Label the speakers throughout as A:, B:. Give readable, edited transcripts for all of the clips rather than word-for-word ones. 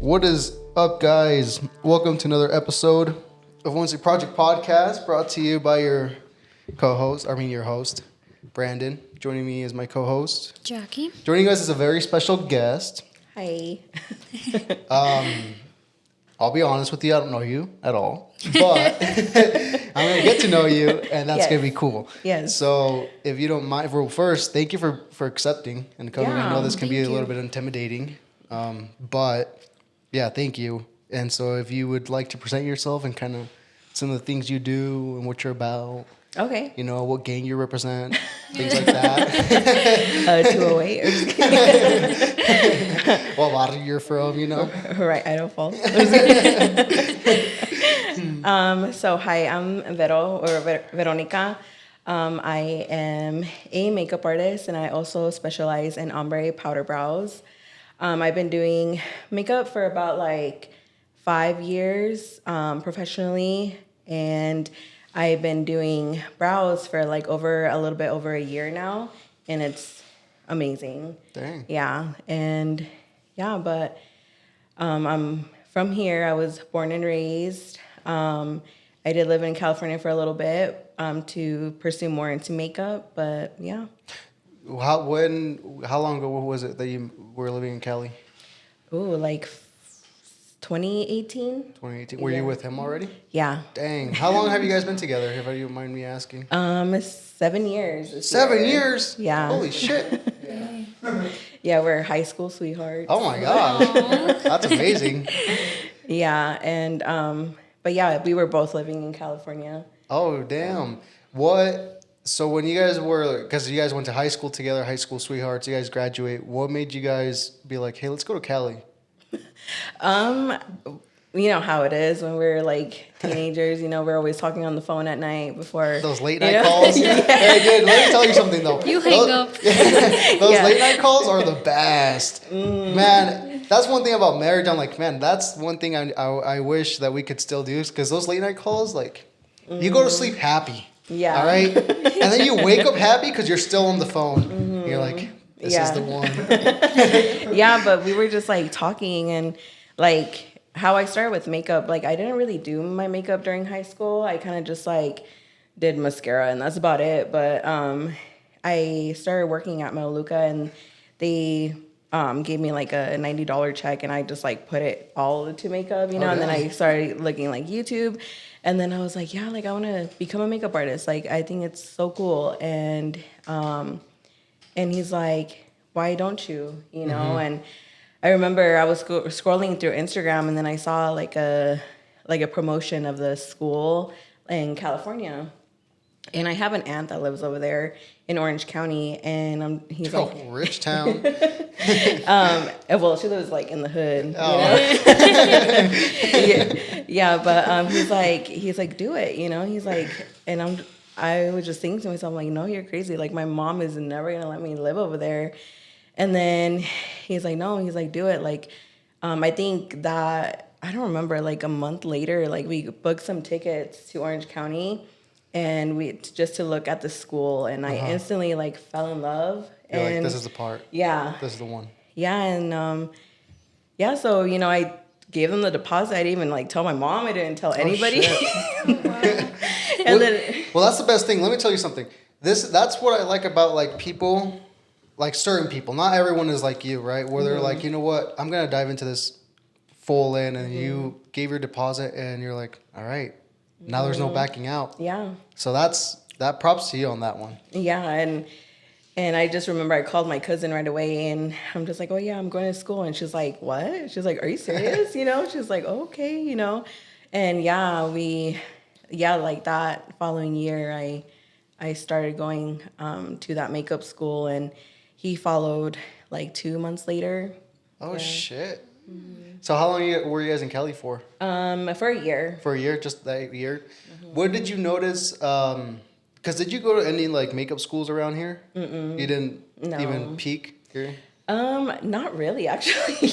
A: What is up, guys? Welcome to another episode of Wednesday Project Podcast, brought to you by your host, Brandon. Joining me is my co-host,
B: Jackie.
A: Joining us is a very special guest.
C: Hi.
A: I'll be honest with you, I don't know you at all, but I'm going to get to know you, and that's going to be cool.
C: Yes.
A: So if you don't mind, well, first, thank you for accepting and coming. I know this can be a little bit intimidating, but yeah, thank you. And so if you would like to present yourself and kind of some of the things you do and what you're about.
C: Okay.
A: You know, what gang you represent, things like that.
C: 208. Or just kidding.
A: What body you're from, you know?
C: Right, Idaho Falls. So, hi, I'm Veronica. I am a makeup artist, and I also specialize in ombre powder brows. I've been doing makeup for about 5 years professionally, and I've been doing brows for a little bit over a year now, and it's amazing.
A: Dang.
C: Yeah, and but I'm from here. I was born and raised. I did live in California for a little bit to pursue more into makeup, but yeah.
A: How long ago was it that you were living in Cali?
C: Ooh, 2018.
A: 2018. Were you with him already?
C: Yeah.
A: Dang. How long have you guys been together, if you don't mind me asking?
C: 7 years.
A: 7 years?
C: Yeah.
A: Holy shit.
C: Yeah, we're high school sweethearts.
A: Oh my gosh. That's amazing.
C: Yeah, and but yeah, we were both living in California.
A: Oh, damn. So when you guys because you guys went to high school together, high school sweethearts, you guys graduate, what made you guys be like, hey, let's go to Cali?
C: You know how it is when we're teenagers, we're always talking on the phone at night before.
A: Those late night calls? Yeah. Hey, dude, let me tell you something, though.
B: You hang up.
A: Those late night calls are the best. Man, that's one thing about marriage. I'm like, man, that's one thing I wish that we could still do. Because those late night calls, you go to sleep happy.
C: Yeah.
A: All right? And then you wake up happy because you're still on the phone. Mm-hmm. You're like, this is the one.
C: Yeah, but we were just talking and how I started with makeup. I didn't really do my makeup during high school. I kind of just did mascara and that's about it. But I started working at Melaleuca and they gave me a $90 check and I just put it all into makeup, and then I started looking YouTube. And then I was I want to become a makeup artist. I think it's so cool. And he's like, why don't you, Mm-hmm. And I remember I was scrolling through Instagram and then I saw a promotion of the school in California. And I have an aunt that lives over there in Orange County, and he's
A: rich town.
C: Well, she lives in the hood.
A: Oh.
C: Yeah, but he's like, do it, He's like, and I was just thinking to myself, no, you're crazy. My mom is never gonna let me live over there. And then he's like, no, he's like, do it. I think that I don't remember. A month later, we booked some tickets to Orange County. And we just to look at the school, and I instantly fell in love.
A: You're
C: and
A: this is the part.
C: Yeah.
A: This is the one.
C: Yeah, and so I gave them the deposit. I didn't even tell my mom. I didn't tell anybody.
A: Well, that's the best thing. Let me tell you something. That's what I like about people, certain people. Not everyone is like you, right? Where they're you know what, I'm gonna dive into this full in, and you gave your deposit, and you're like, all right. Now there's no backing out.
C: Yeah.
A: So that props to you on that one.
C: Yeah, and I just remember I called my cousin right away, and I'm just like, oh yeah, I'm going to school, and she's like, what? She's like, are you serious? She's like, oh, okay, and that following year, I started going to that makeup school, and he followed 2 months later.
A: Oh shit. Mm-hmm. So how long were you guys in Cali for?
C: For a year.
A: For a year, just that year. Mm-hmm. What did you notice? Because did you go to any makeup schools around here? Mm-mm. You didn't even peek here?
C: Not really, actually.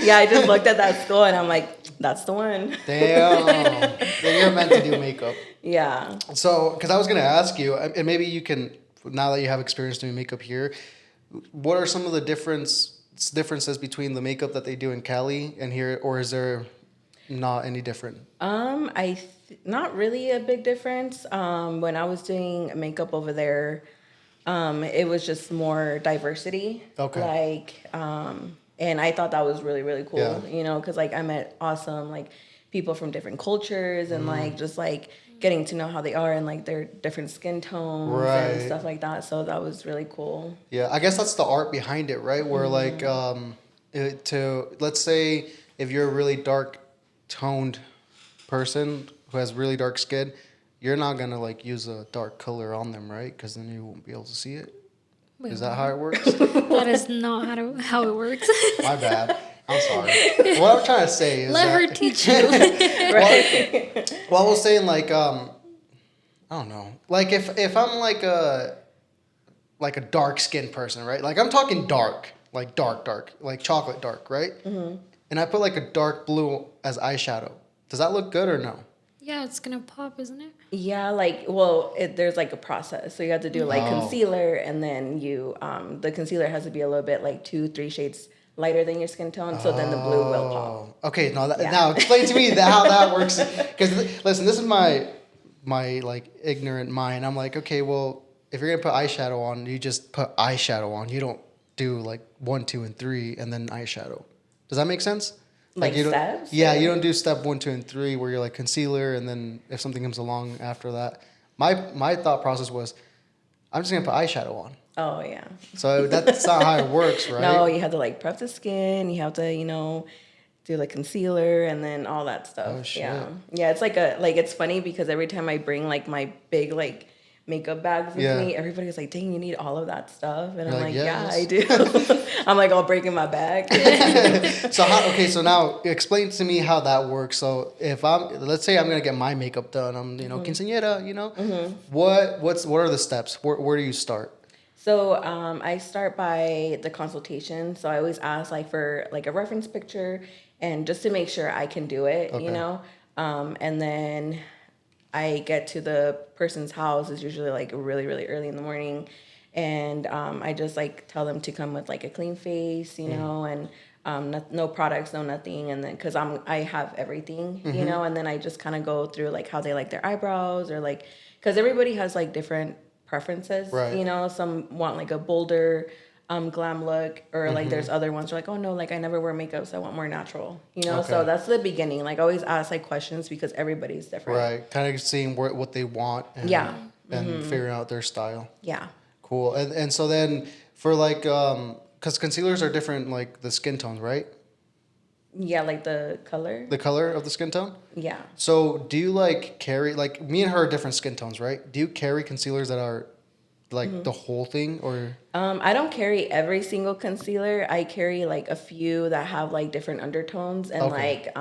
C: Yeah, I just looked at that school and I'm like, that's the one.
A: Damn. You're meant to do makeup.
C: Yeah.
A: So, because I was gonna ask you, and maybe you can, now that you have experience doing makeup here, what are some of the differences between the makeup that they do in Cali and here, or is there not any different?
C: Not really a big difference. When I was doing makeup over there, it was just more diversity.
A: Okay.
C: And I thought that was really, really cool,
A: Yeah.
C: you know, because like I met awesome like people from different cultures and like just like getting to know how they are and like their different skin tones and
A: Right.
C: stuff like that. So that was really cool.
A: Yeah, I guess that's the art behind it, right? Where like let's say if you're a really dark toned person who has really dark skin, you're not gonna like use a dark color on them, right? Because then you won't be able to see it.
B: Wait,
A: Is that
B: what?
A: how it works?
B: That is not how it works.
A: My bad. I'm sorry. What I'm trying to say is
B: Let her
A: that,
B: teach you.
A: well, I was saying like I don't know, like if I'm like a dark skinned person, right? Like I'm talking dark, like dark, like chocolate dark, right? And I put like a dark blue as eyeshadow. Does that look good or no?
B: Yeah, it's gonna pop, isn't it?
C: Yeah, like, well, there's like a process. So you have to do like concealer, and then the concealer has to be a little bit like 2-3 shades lighter than your skin tone. So then the blue will pop.
A: Oh, okay. Now,
C: Yeah.
A: now explain to me how that works. Because listen, this is my like ignorant mind. I'm like, okay, well, if you're gonna put eyeshadow on, you just put eyeshadow on. You don't do like 1, 2, and 3, and then eyeshadow. Does that make sense?
C: Like
A: you don't,
C: steps?
A: yeah,
C: Or-
A: you don't do step 1, 2, and 3 where you're like concealer, and then if something comes along after that. My thought process was, I'm just gonna put eyeshadow on.
C: Oh, yeah.
A: So that's not how it works, right?
C: No, you have to like prep the skin. You have to, you know, do like concealer and then all that stuff.
A: Oh, shit.
C: Yeah. Yeah, it's like it's funny because every time I bring like my big like makeup bags with
A: Yeah.
C: me, everybody's like, dang, you need all of that stuff. And
A: You're
C: I'm
A: like,
C: like, yeah, I
A: "Yes."
C: do. I'm like all breaking my back.
A: So now explain to me how that works. So if let's say I'm gonna get my makeup done, I'm quinceañera, what are the steps? Where do you start?
C: So I start by the consultation. So I always ask like for like a reference picture and just to make sure I can do it, you
A: Okay.
C: know. And then I get to the person's house. It's usually like really, really early in the morning. And I just like tell them to come with like a clean face, you know, and no products, no nothing. And then because I have everything, you know, and then I just kind of go through like how they like their eyebrows or like, because everybody has like different preferences,
A: Right.
C: you know. Some want like a bolder glam look, or like there's other ones who are like, oh no, like I never wear makeup, so I want more natural, you know. So
A: Okay.
C: that's the beginning. Like always ask like questions because everybody's different.
A: Right, kind of seeing what they want. And,
C: Yeah.
A: and figuring out their style.
C: Yeah.
A: Cool. And so then for like because concealers are different, like the skin tones, right?
C: Yeah, like the color.
A: The color of the skin tone.
C: Yeah.
A: So do you like carry, like me and her are different skin tones, right? Do you carry concealers that are like the whole thing, or?
C: I don't carry every single concealer. I carry like a few that have like different undertones and
A: Okay.
C: like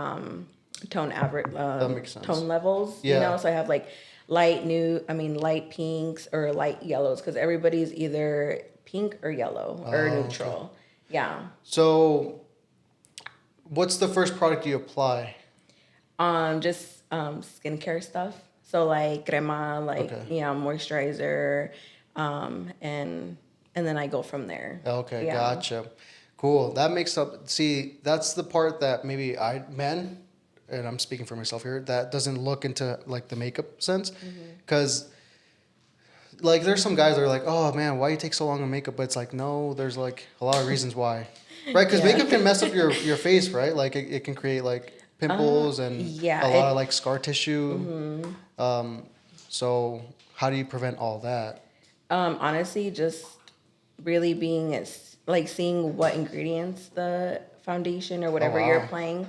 C: tone average
A: That makes sense.
C: tone levels.
A: Yeah.
C: You know, so I have like light pinks or light yellows because everybody's either pink or yellow or
A: Oh,
C: neutral. Yeah.
A: So what's the first product you apply?
C: Just skincare stuff. So like crema, like
A: Okay.
C: moisturizer, and then I go from there.
A: Okay,
C: Yeah.
A: gotcha. Cool. That makes up. See, that's the part that maybe men, and I'm speaking for myself here, that doesn't look into like the makeup sense, because like there's some guys that are like, oh man, why you take so long on makeup? But it's like, no, there's like a lot of reasons why, right? Because
C: Yeah.
A: makeup can mess up your face, right? Like it can create like pimples and
C: yeah,
A: a lot of like scar tissue. So how do you prevent all that?
C: Honestly, just really being like seeing what ingredients the foundation or whatever you're
A: wow.
C: applying.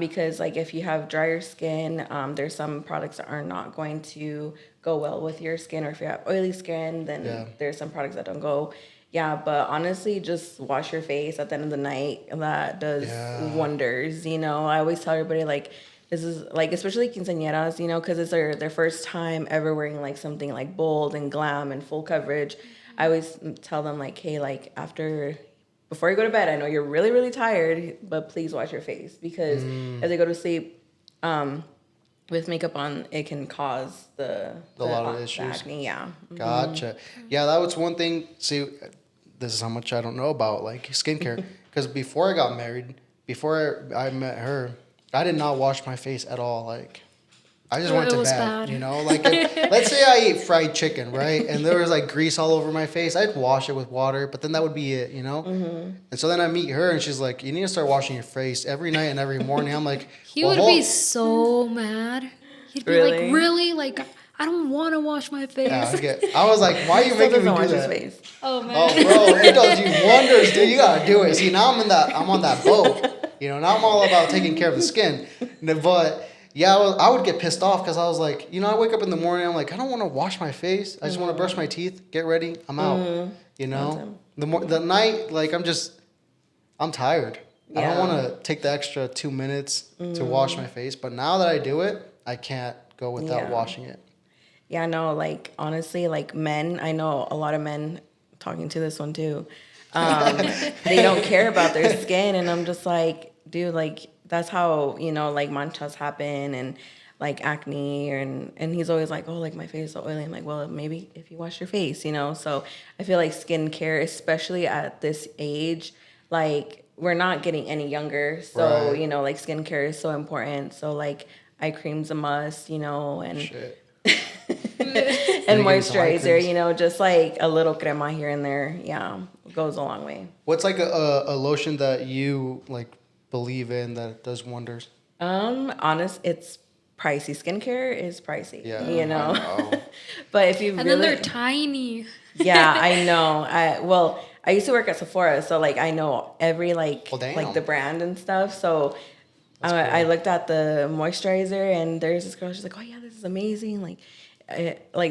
C: Because like if you have drier skin, there's some products that are not going to go well with your skin, or if you have oily skin, then
A: Yeah.
C: there's some products that don't go. Yeah, but honestly, just wash your face at the end of the night. That does
A: Yeah.
C: wonders. You know, I always tell everybody like this is like especially quinceañeras, you know, because it's their first time ever wearing like something like bold and glam and full coverage. I always tell them like, hey, like before you go to bed, I know you're really, really tired, but please wash your face because as they go to sleep, with makeup on, it can cause the
A: lot of
C: the
A: issues.
C: acne. Yeah.
A: Gotcha. Yeah, that was one thing. See, this is how much I don't know about like skincare. because before I got married, before I met her, I did not wash my face at all. Like, I just went
B: It
A: to
B: was
A: bed,
B: bad.
A: you know? Like, let's say I ate fried chicken, right? And there was like grease all over my face. I'd wash it with water, but then that would be it, you know? And so then I meet her and she's like, you need to start washing your face every night and every morning. I'm like,
B: He
A: well,
B: would be so mad. He'd be
C: Really?
B: like, really? Like, I don't want to wash my face.
A: yeah, I was like, why are you
C: Still
A: making me
C: doesn't
A: do
C: wash his
A: that?
C: face.
B: Oh, man.
A: Oh, bro, it does you wonders, dude. You gotta do it. See, now I'm on that boat. You know, now I'm all about taking care of the skin. But yeah, I would get pissed off because I was like, you know, I wake up in the morning, I'm like, I don't want to wash my face. I just want to brush my teeth, get ready, I'm out. You know,
C: Awesome.
A: the night, like I'm tired. I don't
C: Yeah.
A: want to take the extra 2 minutes to wash my face. But now that I do it, I can't go without
C: Yeah.
A: washing it.
C: Yeah, no, like honestly, like men, I know a lot of men talking to this one too. They don't care about their skin, and I'm just like, dude, like that's how, you know, like manchas happen and like acne, and he's always like, oh, like my face is so oily. I'm like, well, maybe if you wash your face, you know. So I feel like skincare, especially at this age, like we're not getting any younger, so
A: Right.
C: you know, like skincare is so important. So like eye cream's a must, you know, and
A: Shit.
C: and
A: Getting some eye
C: moisturizer,
A: creams.
C: you know, just like a little crema here and there, yeah, goes a long way.
A: What's like a lotion that you like believe in that does wonders?
C: It's pricey. Skincare is pricey,
A: Yeah,
C: you
A: I
C: know.
A: know.
C: But if you
B: And
C: really,
B: then they're tiny.
C: yeah, I know. I used to work at Sephora, so like I know every
A: Well, damn.
C: like the brand and stuff. So
A: That's
C: I
A: cool.
C: looked at the moisturizer, and there's this girl. She's like, "Oh yeah, this is amazing!" Like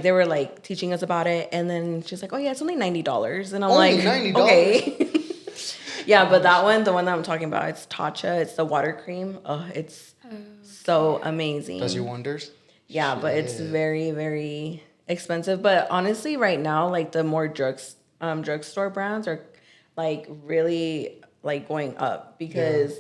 C: they were like teaching us about it, and then she's like, "Oh yeah, it's only $90," and I'm
A: Only
C: like,
A: $90?
C: "Okay." Yeah, but the one that I'm talking about, it's Tatcha. It's the water cream. Oh, it's so amazing.
A: Does you wonders?
C: Yeah, but it's
A: Shit.
C: very, very expensive. But honestly, right now, like the more drugstore brands are like really like going up because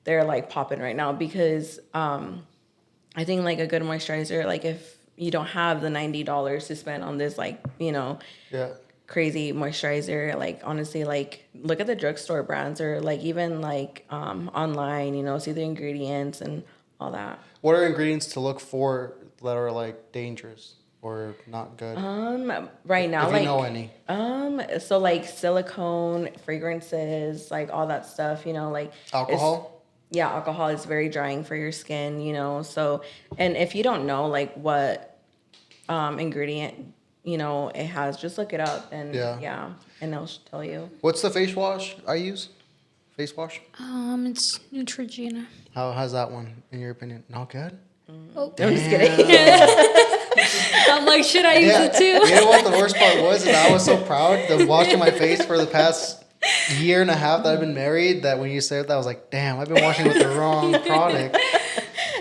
C: they're like popping right now. Because I think like a good moisturizer, like if you don't have the $90 to spend on this, like, you know,
A: Yeah.
C: crazy moisturizer, like honestly, like look at the drugstore brands or like even like online, you know, see the ingredients and all that.
A: What are ingredients to look for that are like dangerous or not good?
C: Right now,
A: if
C: like
A: you know any.
C: so like silicone, fragrances, like all that stuff, you know, like
A: Alcohol?
C: yeah, alcohol is very drying for your skin, you know. So, and if you don't know like what ingredient, you know, it has, just look it up and
A: Yeah.
C: and it'll tell you.
A: What's the face wash I use? Face wash?
B: It's Neutrogena.
A: How's that one in your opinion? Not good?
B: Oh,
C: I'm just kidding.
B: I'm like, should I use
A: Yeah.
B: it too?
A: You know what the worst part was? Is I was so proud of washing my face for the past year and a half that I've been married that when you said that I was like, damn, I've been washing with the wrong product.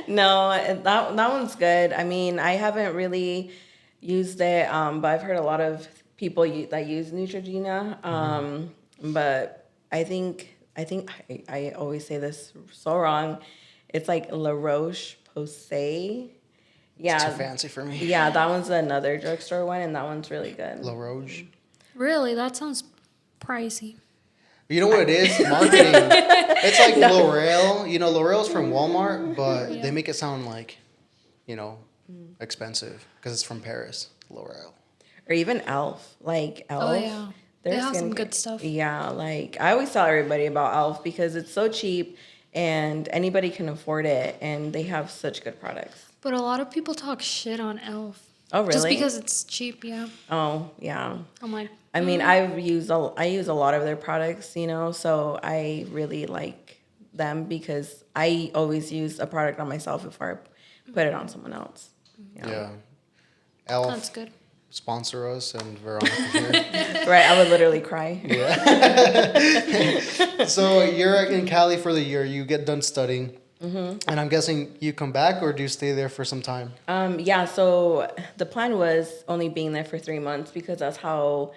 C: No, that one's good. I mean, I haven't really used it, but I've heard a lot of people that use Neutrogena. But I always say this so wrong. It's like La Roche Posay. Yeah,
A: It's too fancy for me.
C: yeah, that one's another drugstore one, and that one's really good.
A: La Roche.
B: Really? That sounds pricey.
A: You know what it is? Marketing. It's like L'Oreal. You know, L'Oreal's from Walmart, but they make it sound like, you know, expensive because it's from Paris. L'Oreal.
C: Or even Elf, like Elf.
B: Oh, yeah.
C: their
B: They have some
C: skincare-
B: good stuff.
C: Yeah, like I always tell everybody about Elf because it's so cheap and anybody can afford it, and they have such good products.
B: But a lot of people talk shit on Elf.
C: Oh, really?
B: Just because it's cheap, yeah.
C: Oh, yeah.
B: I'm like,
C: I mean, I use a lot of their products, you know, so I really like them because I always use a product on myself before I put it on someone else.
A: Yeah. Elf.
B: that's good.
A: Sponsor us and Veronica here.
C: Right, I would literally cry.
A: So you're in Cali for the year. You get done studying. And I'm guessing you come back or do you stay there for some time?
C: Yeah, so the plan was only being there for 3 months because that's how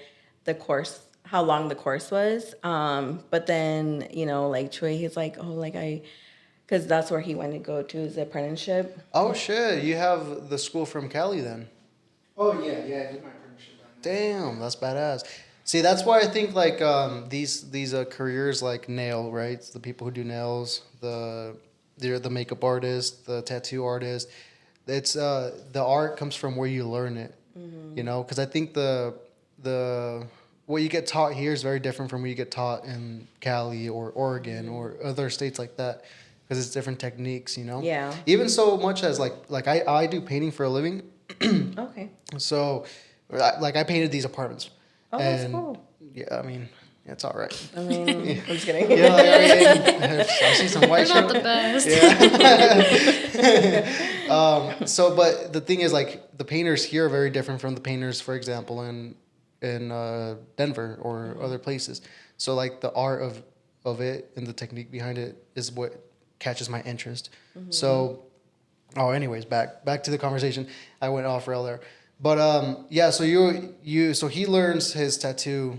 C: long the course was. But then, you know, like Choi, he's like, oh, like because that's where he wanted to go to his apprenticeship.
A: Oh, shit. You have the school from Cali then.
D: Oh, yeah, I did my apprenticeship down there.
A: Damn, that's badass. See, that's why I think like these careers like nail, right? It's the people who do nails, the makeup artist, the tattoo artist. It's the art comes from where you learn it, you know. Because I think the what you get taught here is very different from what you get taught in Cali or Oregon or other states like that. Because it's different techniques, you know.
C: Yeah.
A: Even so much as like I do painting for a living,
C: Okay.
A: so like I painted these apartments.
C: Oh, that's
A: And
C: cool.
A: yeah, I mean, it's all right.
C: I mean, I'm just kidding.
A: Yeah, like, I see some white
B: They're not
A: shit.
B: the best.
A: Yeah. So, but the thing is, like, the painters here are very different from the painters, for example, in Denver or other places. So, like, the art of it and the technique behind it is what catches my interest. So, anyways, back to the conversation. I went off rail there. But yeah, so so he learns his tattoo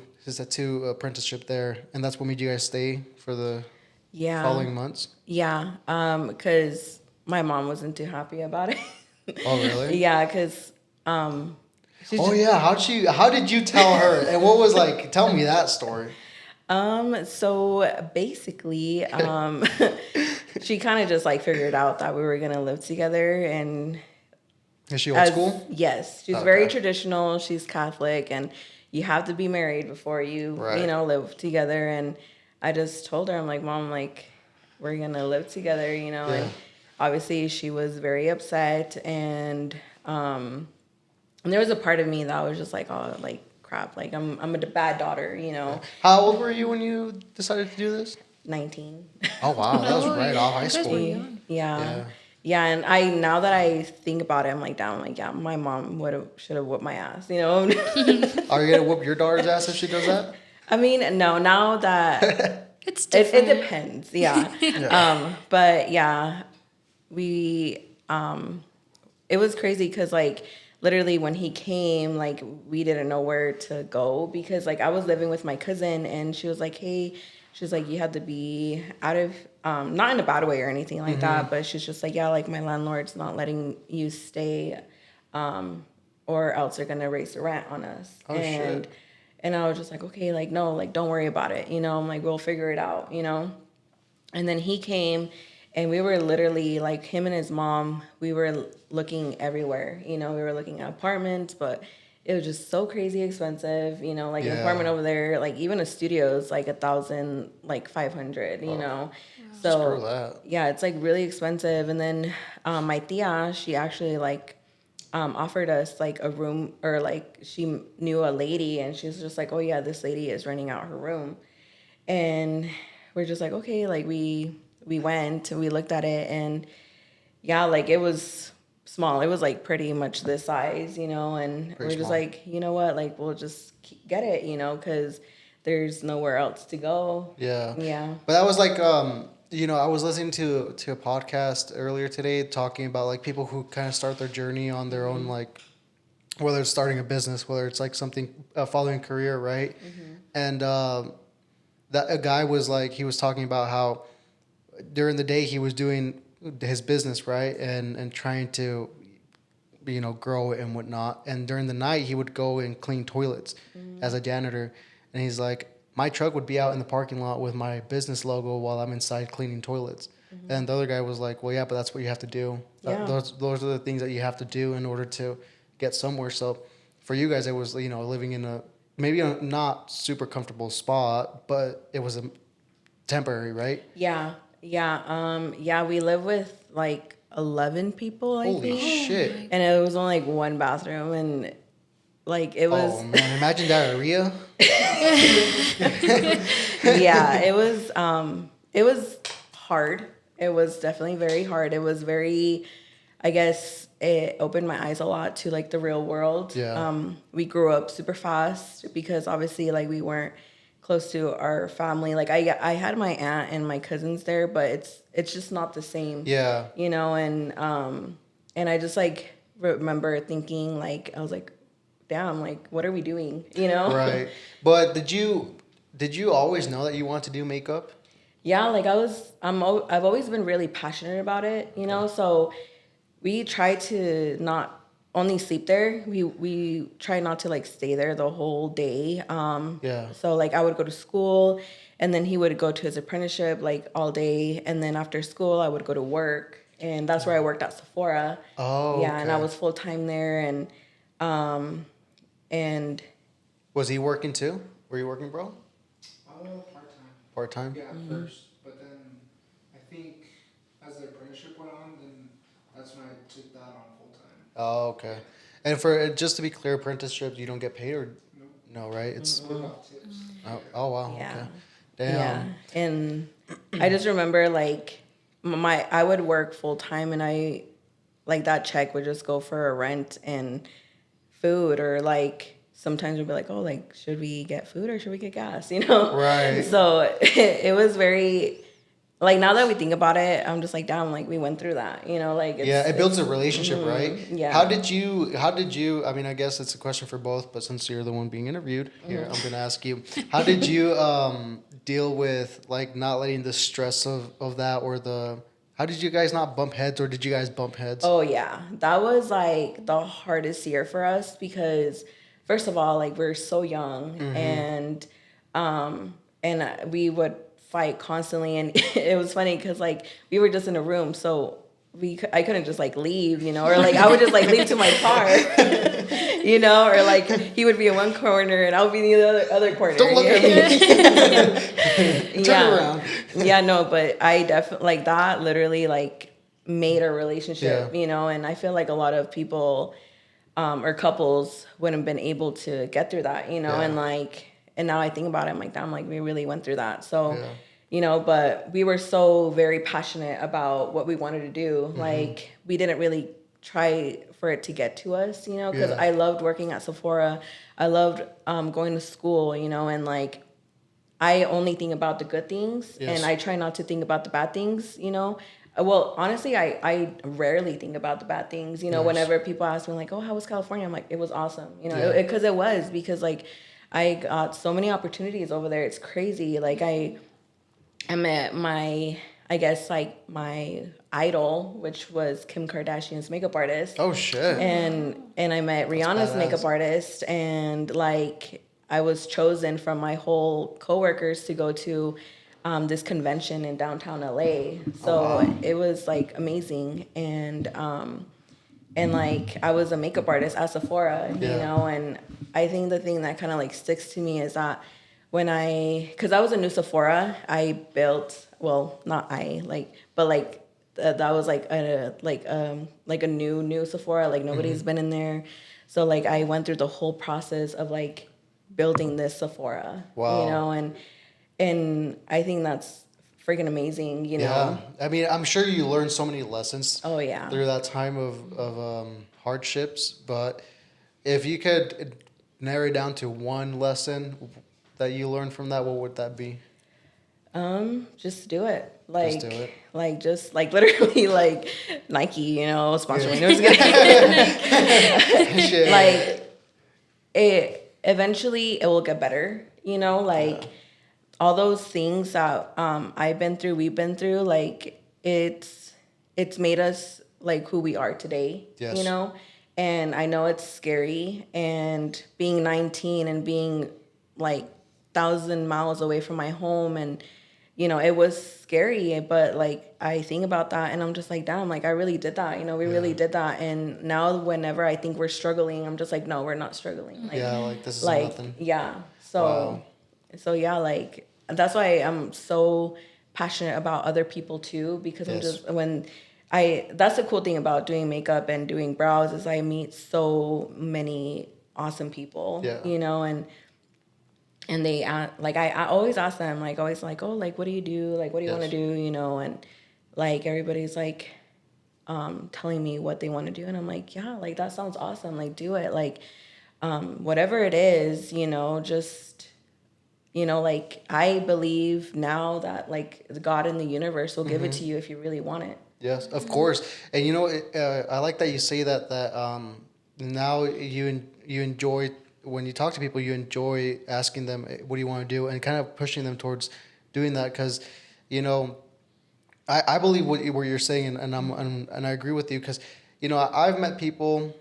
A: apprenticeship there, and that's what made you guys stay for the
C: Yeah.
A: following months.
C: Yeah. Because my mom wasn't too happy about it.
A: Oh, really?
C: Yeah, because
A: Oh yeah, how did you tell her? And what was like? Tell me that story.
C: So basically, she kind of just like figured out that we were gonna live together, and
A: Is she old school?
C: yes, she's
A: Okay.
C: very traditional. She's Catholic, and you have to be married before you
A: Right.
C: live together. And I just told her, I'm like, Mom, like we're gonna live together,
A: Yeah.
C: and obviously she was very upset, and there was a part of me that was just like, oh, like crap, like I'm a bad daughter,
A: How old were you when you decided to do this?
C: 19.
A: Oh wow, that was
B: Oh,
A: right
B: yeah.
A: off high
B: You guys
A: school.
B: were young.
C: Yeah. Yeah, and now that I think about it, I'm like, damn, like, yeah, my mom should have whooped my ass,
A: Are you gonna whoop your daughter's ass if she does that?
C: I mean, no, now that
B: It's
C: it
B: different.
C: depends, yeah. But yeah, we it was crazy because like literally when he came, like we didn't know where to go because like I was living with my cousin and she was like, hey, she's like, you had to be out of not in a bad way or anything like that, but she's just like, yeah, like my landlord's not letting you stay or else they're gonna raise the rent on us.
A: Oh, shit.
C: And I was just like, okay, like no, like don't worry about it, I'm like, we'll figure it out, And then he came and we were literally like him and his mom, we were looking everywhere, we were looking at apartments, but it was just so crazy expensive, like an
A: Yeah.
C: apartment over there, like even a studio is like 1,000, like 500, So
A: Screw that.
C: yeah, it's like really expensive. And then my tia, she actually like offered us like a room, or like she knew a lady and she was just like, oh yeah, this lady is renting out her room. And we're just like, okay, like we went and we looked at it and yeah, like it was small. It was like pretty much this size, and we're just
A: small.
C: like, you know what, like we'll just get it, because there's nowhere else to go.
A: Yeah.
C: Yeah.
A: But that was like I was listening to a podcast earlier today talking about like people who kind of start their journey on their own, like whether it's starting a business, whether it's like something following a career, right? And that a guy was like, he was talking about how during the day he was doing his business, right, and trying to grow it and whatnot, and during the night he would go and clean toilets as a janitor, and he's like, my truck would be out in the parking lot with my business logo while I'm inside cleaning toilets. And the other guy was like, well, yeah, but that's what you have to do.
C: Yeah.
A: Those are the things that you have to do in order to get somewhere. So for you guys, it was, living in a maybe a not super comfortable spot, but it was a temporary, right?
C: Yeah. Yeah, we live with like 11 people, I
A: Holy
C: think.
A: shit.
C: And it was only like one bathroom and like it was
A: Oh man, imagine diarrhea.
C: yeah, it was hard. It was definitely very hard. It was very, I guess it opened my eyes a lot to like the real world.
A: Yeah.
C: We grew up super fast because obviously like we weren't close to our family. Like I had my aunt and my cousins there, but it's just not the same.
A: Yeah.
C: And I just like remember thinking like I was like, damn, like what are we doing?
A: Right. But did you always know that you want to do makeup?
C: Yeah, like I've always been really passionate about it, So we try to not only sleep there. We try not to like stay there the whole day.
A: Yeah.
C: So like I would go to school, and then he would go to his apprenticeship like all day, and then after school I would go to work, and that's where I worked at Sephora.
A: Oh,
C: Yeah, and I
A: okay.
C: was full time there, and
A: Was he working too? Were you working, bro?
D: Part time.
A: Part time?
D: Yeah, at first, but then I think as the apprenticeship went on, then that's when I took that on full time.
A: Oh, okay. And for just to be clear, apprenticeship, you don't get paid or
D: Nope.
A: no, right? It's
D: What about tips?
A: oh wow,
C: yeah.
A: okay.
C: Yeah,
A: Damn.
C: and I just remember like I would work full time, and I like that check would just go for a rent and food, or like sometimes we'd be like, oh, like should we get food or should we get gas? You know,
A: Right.
C: So it was very like now that we think about it, I'm just like, damn, like we went through that. You know, like
A: Yeah, it builds a relationship, right?
C: yeah.
A: How did you, I mean, I guess it's a question for both, but since you're the one being interviewed here, I'm going to ask you, how did you deal with like not letting the stress of that how did you guys not bump heads, or did you guys bump heads?
C: Oh yeah, that was like the hardest year for us because first of all, like we're so young, and we would fight constantly, and it was funny because like we were just in a room, so I couldn't just like leave, you know, or like I would just like leave to my car, you know, or like he would be in one corner and I would be in the other corner.
A: Don't look at me. Turn
C: Yeah.
A: around.
C: Yeah, no, but I definitely like that literally like made a relationship,
A: Yeah.
C: you know, and I feel like a lot of people or couples wouldn't have been able to get through that, you know,
A: Yeah.
C: and now I think about it, I'm like, damn, like we really went through that. So,
A: Yeah.
C: you know, but we were so very passionate about what we wanted to do. Like we didn't really try for it to get to us, you know, because
A: Yeah.
C: I loved working at Sephora. I loved going to school, you know, and like I only think about the good things,
A: Yes.
C: and I try not to think about the bad things, you know. Well, honestly, I rarely think about the bad things, you know.
A: Nice.
C: Whenever people ask me like, "Oh, how was California?" I'm like, "It was awesome," you know,
A: Yeah.
C: because because like I got so many opportunities over there. It's crazy. Like I met I guess like my idol, which was Kim Kardashian's makeup artist.
A: Oh shit.
C: And I met Rihanna's
A: badass.
C: makeup artist, and like I was chosen from my whole coworkers to go to this convention in downtown LA. So
A: wow.
C: it was like amazing, and like I was a makeup artist at Sephora, you
A: Yeah.
C: know, and I think the thing that kind of like sticks to me is that because I was a new Sephora, I built, well, not I, like, but like that was like a new Sephora, like nobody's been in there. So like I went through the whole process of like building this Sephora,
A: Wow.
C: you know, and I think that's freaking amazing, you know.
A: Yeah. I mean, I'm sure you learned so many lessons
C: Oh yeah.
A: through that time of hardships, but if you could narrow it down to one lesson that you learned from that, what would that be?
C: Just do it. Like,
A: do it.
C: like just like literally like Nike, you know, sponsor me. No, just kidding.
A: Shit.
C: Like it eventually it will get better, you know, like all those things that I've been through, we've been through, like it's made us like who we are today.
A: Yes.
C: You know? And I know it's scary, and being 19 and being like 1,000 miles away from my home, and you know, it was scary, but like I think about that and I'm just like, damn, like I really did that, you know, we really did that. And now whenever I think we're struggling, I'm just like, no, we're not struggling. Like,
A: Yeah, like this is
C: like
A: nothing.
C: yeah. So
A: Wow.
C: so yeah, like that's why I'm so passionate about other people too, because I'm
A: Yes.
C: just that's the cool thing about doing makeup and doing brows is I meet so many awesome people,
A: Yeah.
C: you know, and they like I always ask them like always like, oh, like what do you do, like what do you
A: Yes.
C: want to do, you know, and like everybody's like telling me what they want to do, and I'm like, yeah, like that sounds awesome, like do it, like whatever it is, you know, just you know, like I believe now that like God in the universe will give it to you if you really want it.
A: Yes, of course. And you know, I like that you say that now you enjoy when you talk to people, you enjoy asking them what do you want to do and kind of pushing them towards doing that because, you know, I believe what you're saying and I agree with you because, you know, I've met people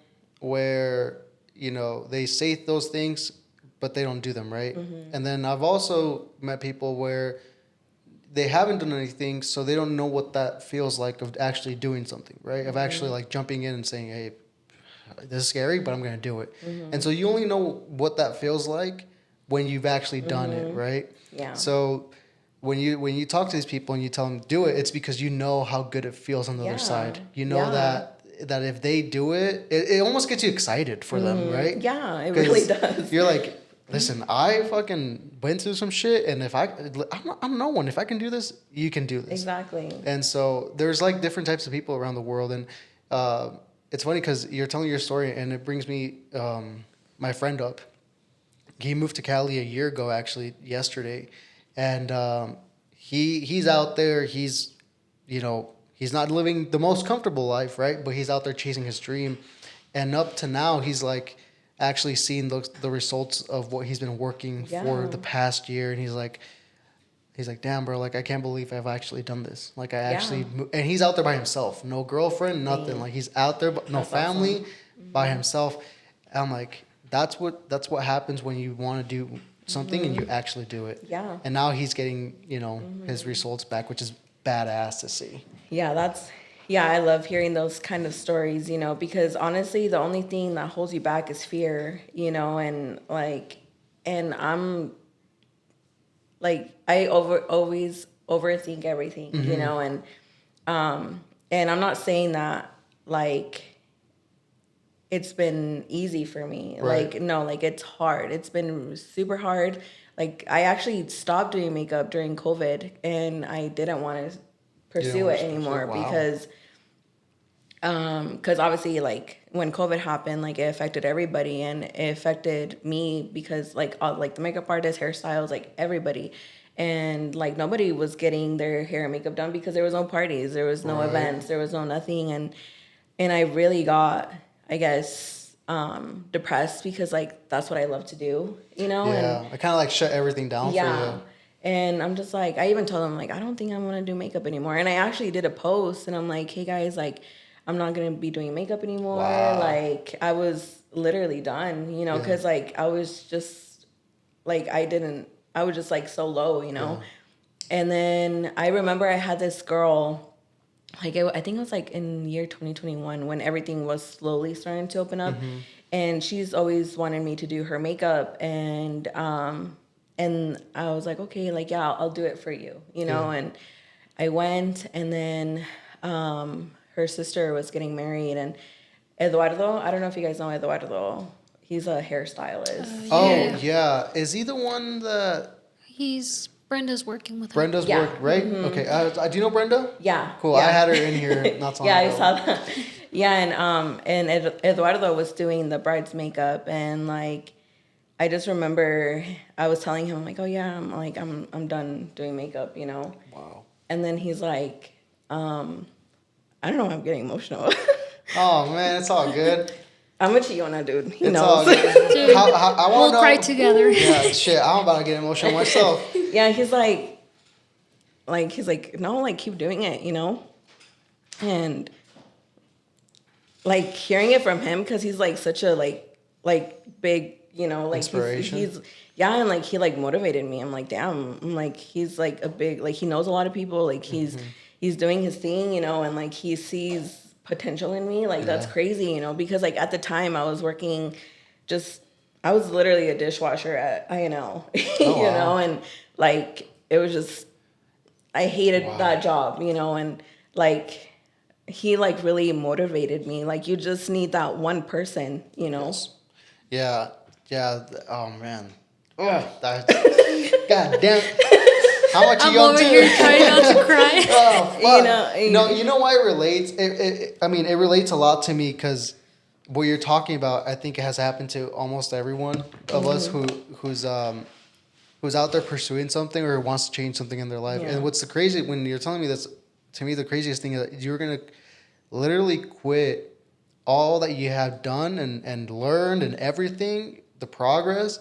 A: where, they say those things, but they don't do them, right? And then I've also met people where they haven't done anything, so they don't know what that feels like of actually doing something, right? Of actually like jumping in and saying, hey, this is scary, but I'm going to do it. And so you only know what that feels like when you've actually done it, right?
C: Yeah.
A: So when you talk to these people and you tell them do it, it's because you know how good it feels on the other side. You know that if they do it, it almost gets you excited for them, right?
C: Yeah, it really does.
A: You're like, listen, I fucking went through some shit, and I'm no one. If I can do this, you can do this.
C: Exactly.
A: And so there's like different types of people around the world, and it's funny because you're telling your story, and it brings me my friend up. He moved to Cali a year ago, actually, yesterday, and he's out there. He's not living the most comfortable life, right? But he's out there chasing his dream, and up to now, he's like actually seeing the results of what he's been working for the past year, and he's like, damn, bro, like I can't believe I've actually done this. Like I actually, and he's out there by himself, no girlfriend, nothing. Like he's out there, but no family, awesome. By himself. And I'm like, that's what happens when you want to do something and you actually do it.
C: Yeah.
A: And now he's getting, his results back, which is badass to see.
C: Yeah, I love hearing those kind of stories, because honestly, the only thing that holds you back is fear, and I'm like, I always overthink everything, and I'm not saying that like it's been easy for me.
A: Right.
C: Like, no, like it's hard. It's been super hard. Like I actually stopped doing makeup during COVID, and I didn't want to pursue it anymore. Wow. Because obviously, like when COVID happened, like it affected everybody, and it affected me because like the makeup artists, hairstyles, like everybody, and like nobody was getting their hair and makeup done because there was no parties, there was no events, there was no nothing, and I really got, I guess, depressed because like that's what I love to do,
A: Yeah,
C: and
A: I kind of like shut everything down for you.
C: And I'm just like, I even told them like, I don't think I'm gonna do makeup anymore. And I actually did a post, and I'm like, hey guys, like, I'm not gonna be doing makeup anymore. Wow. Like, I was literally done, because like I was just like I was just like so low, Yeah. And then I remember I had this girl, like I think it was like in year 2021 when everything was slowly starting to open up, and she's always wanted me to do her makeup, and I was like, okay, like, yeah, I'll do it for you, and I went, and then her sister was getting married, and Eduardo, I don't know if you guys know Eduardo. He's a hairstylist.
A: Yeah. Is he the one that...
B: Brenda's working with her.
A: Brenda's worked, right? Mm-hmm. Okay. Do you know Brenda?
C: Yeah.
A: Cool.
C: Yeah.
A: I had her in here not so long ago.
C: I saw that. Yeah, and Eduardo was doing the bride's makeup, and like, I just remember I was telling him like, oh yeah, I'm done doing makeup, Wow. And then he's like, I don't know, I'm getting emotional.
A: Oh man, it's all good.
C: I'm a Chiona dude. He
A: it's
C: knows.
A: All good. Dude, I
B: we'll cry together.
A: Yeah, shit. I'm about to get emotional myself.
C: Yeah, he's like, no, like keep doing it, and like hearing it from him because he's like such a like big, like
A: inspiration.
C: He's and like he like motivated me. I'm like, damn. I'm like, he's like a big, like he knows a lot of people. Like he's doing his thing, and like he sees potential in me. Like that's crazy, because like at the time I was working, I was literally a dishwasher at INL, wow. And like it was just, I hated that job, and like he like really motivated me. Like you just need that one person,
A: Yes. Yeah. Oh man. Oh, God damn. How much are you on too?
B: You're trying not to cry.
A: Oh, you know why it relates? It relates a lot to me because what you're talking about, I think it has happened to almost everyone of us who's out there pursuing something or wants to change something in their life. Yeah. And what's the crazy when you're telling me this? To me, the craziest thing is that you're gonna literally quit all that you have done and learned and everything, the progress.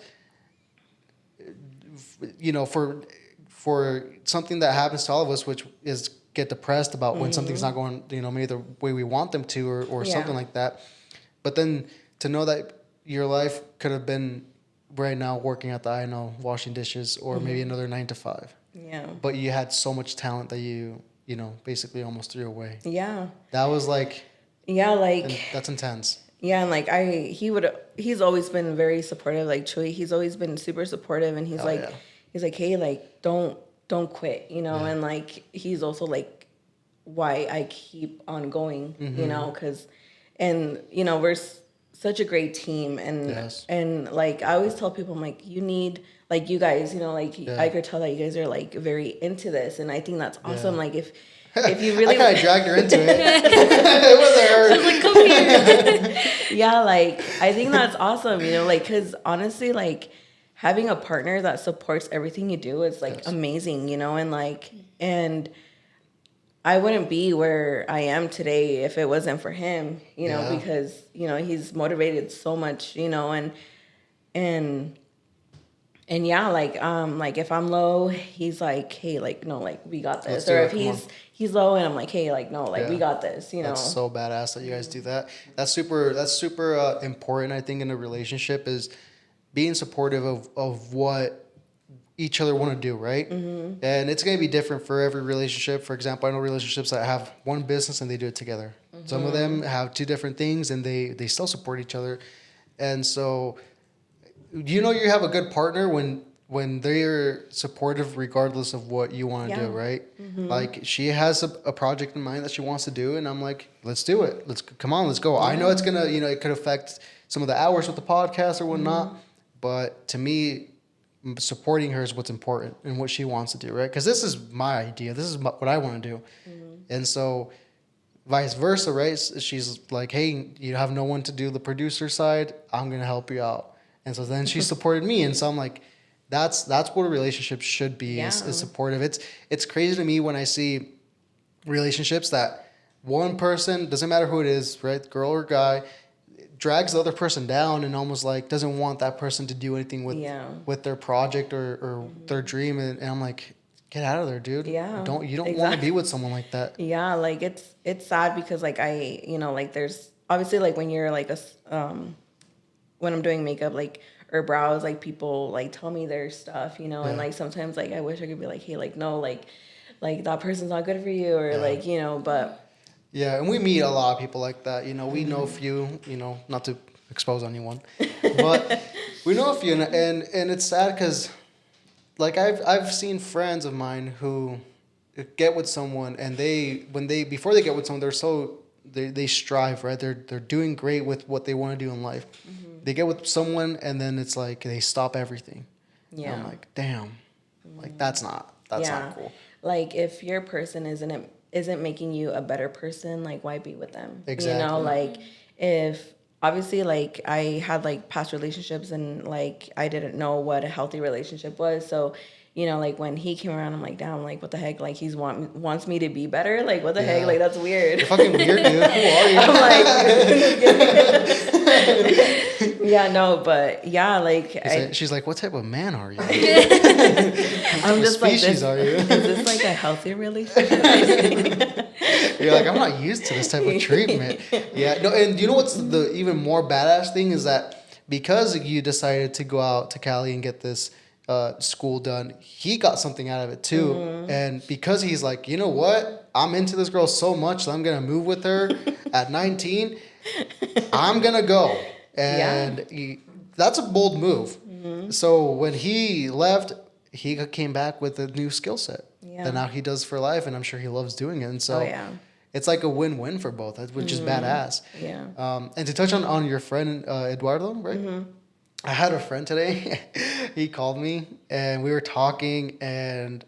A: For something that happens to all of us, which is get depressed about when something's not going, maybe the way we want them to or something like that. But then to know that your life could have been right now working at the INO, washing dishes, or maybe another 9 to 5.
C: Yeah.
A: But you had so much talent that you basically almost threw away.
C: Yeah.
A: That was like,
C: Yeah, like
A: that's intense.
C: yeah, and like he's always been very supportive, like Chewy, he's always been super supportive, and he's
A: Oh,
C: like
A: yeah.
C: he's like, hey, like don't quit,
A: Yeah.
C: and like he's also like why I keep on going, because and we're such a great team, and
A: Yes.
C: and like I always tell people, I'm like, you need like you guys, like
A: Yeah.
C: I could tell that you guys are like very into this, and I think that's awesome.
A: Yeah.
C: Like if you really
A: I kind of dragged her into it. It wasn't her.
B: Like, come here.
C: yeah, like I think that's awesome, like because honestly, like having a partner that supports everything you do is like
A: Yes.
C: amazing, and like and I wouldn't be where I am today if it wasn't for him,
A: Yeah.
C: because he's motivated so much, and yeah, like if I'm low, he's like, hey, like no, like we got
A: Let's
C: this,
A: do
C: or
A: it,
C: if
A: come
C: he's low and I'm like, hey, like no, like we
A: Yeah.
C: got this,
A: That's so badass that you guys do that. That's super important, I think, in a relationship, is being supportive of what each other want to do, right? And it's going to be different for every relationship. For example, I know relationships that have one business and they do it together. Some of them have 2 different things and they still support each other. And so you have a good partner when they're supportive regardless of what you want to do,
C: Yeah.
A: right? Like she has a project in mind that she wants to do, and I'm like, let's do it. Let's go. I know it's gonna, it could affect some of the hours with the podcast or whatnot, but to me, supporting her is what's important and what she wants to do, right? Because this is my idea. This is what I want to do, and so vice versa, right? She's like, hey, you have no one to do the producer side. I'm gonna help you out. And so then she supported me, and so I'm like, that's what a relationship should be, is supportive. It's crazy to me when I see relationships that one person, doesn't matter who it is, right, girl or guy, drags the other person down and almost like doesn't want that person to do anything with their project or their dream, and I'm like, get out of there, dude.
C: Yeah,
A: you don't want to
C: exactly.
A: be with someone like that.
C: Yeah, like it's sad because like I, like there's obviously like when you're like when I'm doing makeup, like or brows, like people like tell me their stuff, and like sometimes like I wish I could be like, hey, like no, like that person's not good for you, or like but
A: yeah, and we meet a lot of people like that. We know a few. Not to expose anyone, but we know a few, and it's sad because like I've seen friends of mine who get with someone, and before they get with someone, they strive, right? They're doing great with what they want to do in life. They get with someone, and then it's like they stop everything.
C: yeah,
A: And I'm like, damn, like that's not cool.
C: Like if your person isn't making you a better person, like why be with them?
A: Exactly.
C: Like if obviously like I had like past relationships and like I didn't know what a healthy relationship was, so like when he came around, I'm like, damn, like what the heck, like he's wants me to be better, like what the heck, like that's weird.
A: You're fucking weird, dude. Who are you?
C: I'm like, yeah, no, but yeah, like
A: she's like, what type of man are you?
C: I'm just like,
A: species are you?
C: is this like a healthy relationship?
A: You're like, I'm not used to this type of treatment. Yeah, no, and you know what's the even more badass thing is that because you decided to go out to Cali and get this school done, he got something out of it too. And because he's like, you know what, I'm into this girl so much that I'm gonna move with her at 19. I'm gonna go, and that's a bold move. So when he left, he came back with a new skill set that now he does for life, and I'm sure he loves doing it. And so it's like a win-win for both, which is badass.
C: Yeah.
A: And to touch on your friend Eduardo, right? I had a friend today. He called me and we were talking, and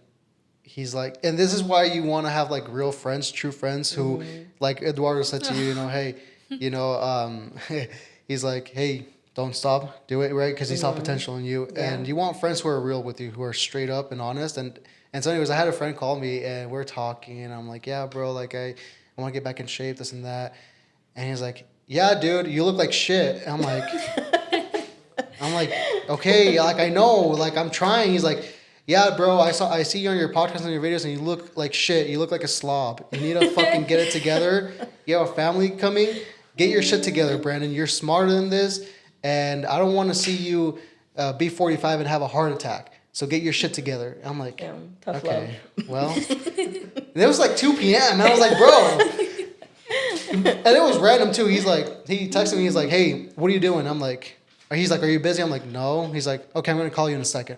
A: he's like, and this is why you want to have like real friends, true friends who, like Eduardo said to you, hey, he's like, hey, don't stop, do it, right? Because he saw potential in you, and you want friends who are real with you, who are straight up and honest. And so anyways, I had a friend call me and we're talking, and I'm like, yeah, bro, like I want to get back in shape, this and that. And he's like, yeah, dude, you look like shit. And I'm like, okay, like I know, like I'm trying. He's like, yeah, bro, I see you on your podcast and your videos, and you look like shit. You look like a slob. You need to fucking get it together. You have a family coming. get your shit together, Brandon. You're smarter than this, and I don't want to see you be 45 and have a heart attack. So get your shit together. I'm like,
C: Damn, tough
A: okay, well, and it was like 2 p.m. and I was like, bro. And it was random too. He texted me. He's like, hey, what are you doing? I'm like, he's like, are you busy? I'm like, no. He's like, okay, I'm gonna call you in a second.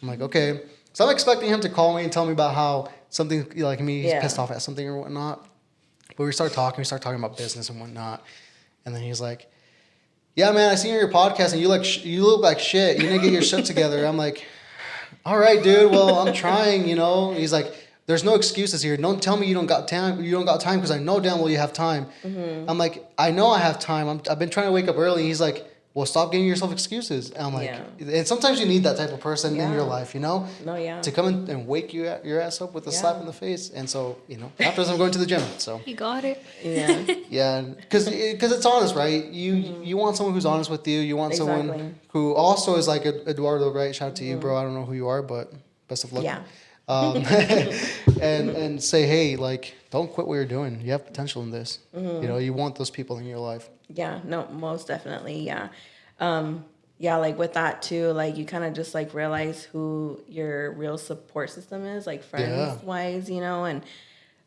A: I'm like, okay. So I'm expecting him to call me and tell me about how something like me, he's pissed off at something or whatnot. But we start talking about business and whatnot. And then he's like, yeah, man, I seen your podcast and you look like shit. You didn't get your shit together. I'm like, all right, dude. Well, I'm trying, you know. He's like, there's no excuses here. Don't tell me you don't got time. You don't got time because I know damn well you have time.
C: Mm-hmm.
A: I'm like, I know I have time. I've been trying to wake up early. He's like, well, stop giving yourself excuses. And I'm like, and sometimes you need that type of person in your life, you know, to come in and wake your ass up with a slap in the face. And so, you know, afterwards I'm going to the gym. So
B: You got it.
C: Yeah.
A: yeah, because it's honest, right? You want someone who's honest with you. You want someone who also is like Eduardo, right? Shout out to you, bro. I don't know who you are, but best of luck.
C: Yeah.
A: And say, hey, like, don't quit what you're doing. You have potential in this.
C: Mm-hmm.
A: You know, you want those people in your life.
C: Yeah, no, most definitely. Yeah. Like with that too, like you kind of just like realize who your real support system is, like friends wise, you know, and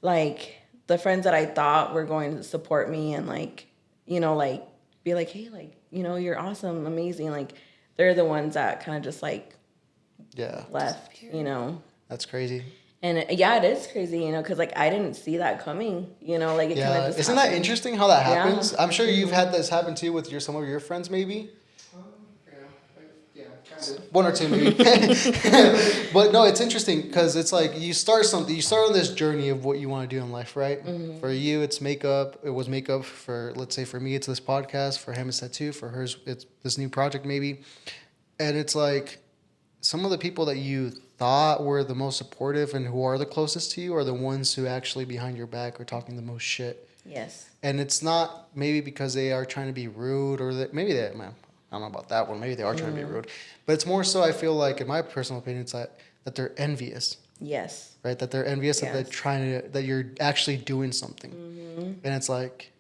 C: like the friends that I thought were going to support me and like, you know, like be like, hey, like, you know, you're awesome, amazing. Like they're the ones that kind of just like left, you know.
A: That's crazy.
C: And it is crazy, you know, because like I didn't see that coming, you know, like it kind of just
A: isn't
C: happened.
A: that interesting how that happens? I'm sure you've had this happen too with some of your friends, maybe.
D: Kind of.
A: One or two, maybe. But no, it's interesting because it's like you start something. You start on this journey of what you want to do in life, right?
C: Mm-hmm.
A: For you, it's makeup. It was makeup. Let's say for me, it's this podcast. For him, it's tattoo. For hers, it's this new project, maybe. And it's like some of the people that you thought were the most supportive and who are the closest to you are the ones who actually behind your back are talking the most shit.
C: Yes.
A: And it's not maybe because they are trying to be rude or that maybe they, man, I don't know about that one. Maybe they are trying to be rude, but it's more so I feel like, in my personal opinion, it's that they're envious.
C: Yes.
A: Right. That they're envious that they're trying to, that you're actually doing something. And it's like,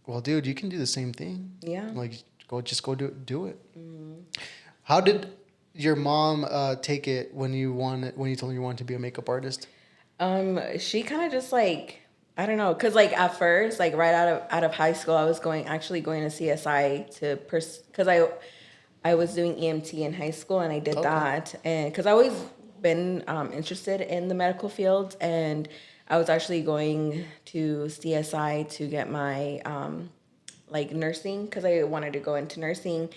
A: well, dude, you can do the same thing.
C: Yeah.
A: Like go do it. How did your mom take it when you told her you wanted to be a makeup artist?
C: She kind of just like, I don't know, cause like at first, like right out of high school, I was going to CSI cause I was doing EMT in high school and I did that, and cause I always been interested in the medical field, and I was actually going to CSI to get my like nursing, cause I wanted to go into nursing.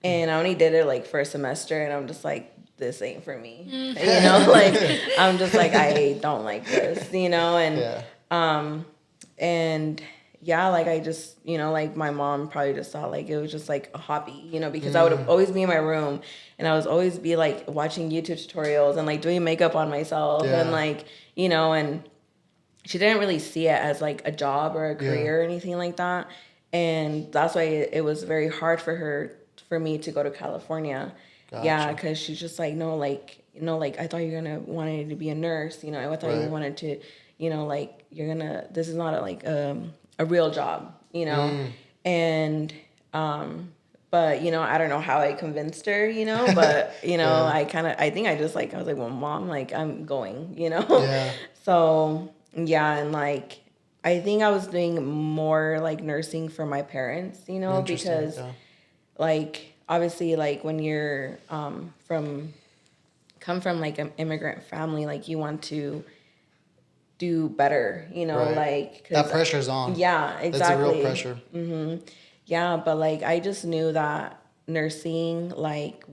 C: And I only did it like for a semester, and I'm just like, this ain't for me. You know, like I'm just like, I don't like this, you know, and like I just, you know, like my mom probably just thought like it was just like a hobby, you know, because I would always be in my room and I was always be like watching YouTube tutorials and like doing makeup on myself and like, you know, and she didn't really see it as like a job or a career or anything like that. And that's why it was very hard for me to go to California. Gotcha. Yeah, because she's just like, no, like, you know, like I thought you were gonna wanted to be a nurse, you know, I thought you wanted to, you know, like this is not a real job, you know. And but you know, I don't know how I convinced her, you know, but you know, I think I was like, well, mom, like I'm going, you know. So and like I think I was doing more like nursing for my parents, you know, because like obviously like when you're come from like an immigrant family, like you want to do better, you know, like
A: that pressure's on.
C: Yeah, exactly.
A: That's a real pressure.
C: Yeah, but like I just knew that nursing like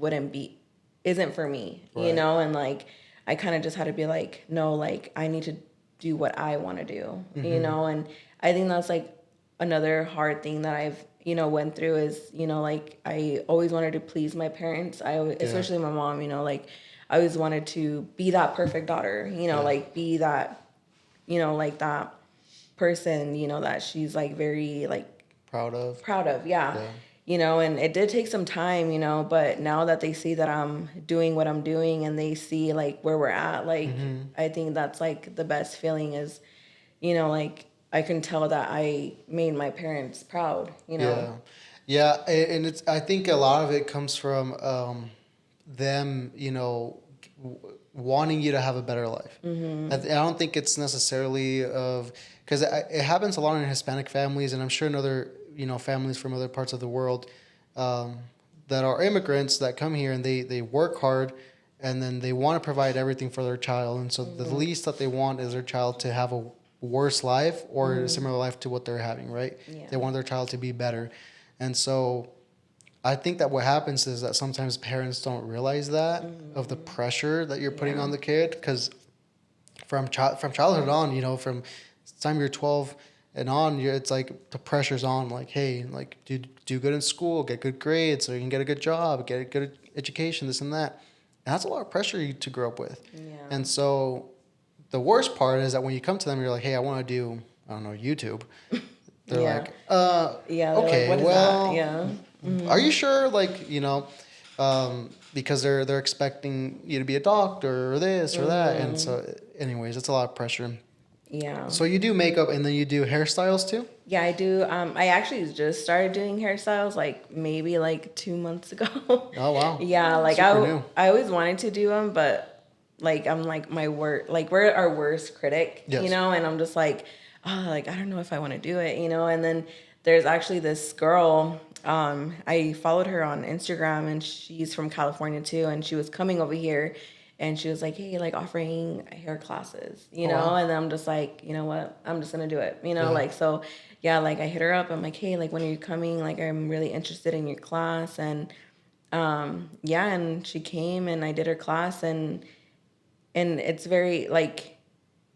C: isn't for me, you know, and like I kind of just had to be like, no, like I need to do what I want to do, you know, and I think that's like another hard thing that I've, you know, went through is, you know, like I always wanted to please my parents. Especially my mom, you know, like I always wanted to be that perfect daughter, you know, like be that, you know, like that person, you know, that she's like very like proud of. You know, and it did take some time, you know, but now that they see that I'm doing what I'm doing and they see like where we're at, like I think that's like the best feeling is, you know, like I can tell that I made my parents proud, you know?
A: Yeah. Yeah. And it's, I think a lot of it comes from them, wanting you to have a better life. I don't think it's necessarily of, because it happens a lot in Hispanic families, and I'm sure in other, families from other parts of the world that are immigrants that come here and they work hard and then they want to provide everything for their child. And so the least that they want is their child to have a worse life or a similar life to what they're having, right?
C: Yeah.
A: They want their child to be better. And so I think that what happens is that sometimes parents don't realize that of the pressure that you're putting on the kid, because from childhood on, from the time you're 12 and on, it's like the pressure's on. Like, hey, like do good in school, get good grades, so you can get a good job, get a good education, this and that. And that's a lot of pressure to grow up with.
C: Yeah.
A: And so the worst part is that when you come to them, you're like, hey, I want to do, I don't know, YouTube. They're like,
C: yeah, they're
A: okay,
C: like, what is
A: well,
C: that? Yeah.
A: are you sure? Like, because they're expecting you to be a doctor or this or that. And so, anyways, it's a lot of pressure.
C: Yeah.
A: So you do makeup and then you do hairstyles too?
C: Yeah, I do. I actually just started doing hairstyles like maybe like 2 months ago.
A: Oh, wow.
C: Yeah, like
A: Super new.
C: I always wanted to do them, but like I'm like my work, like we're our worst critic,
A: Yes.
C: and I'm just like, oh, like I don't know if I want to do it, and then there's actually this girl, I followed her on Instagram and she's from California too, and she was coming over here and she was like, hey, like offering hair classes,
A: wow.
C: and then I'm just like, you know what, I'm just gonna do it,
A: Yeah.
C: like, so yeah, like I hit her up, I'm like, hey, like when are you coming, like I'm really interested in your class, and yeah, and she came and I did her class, and it's very like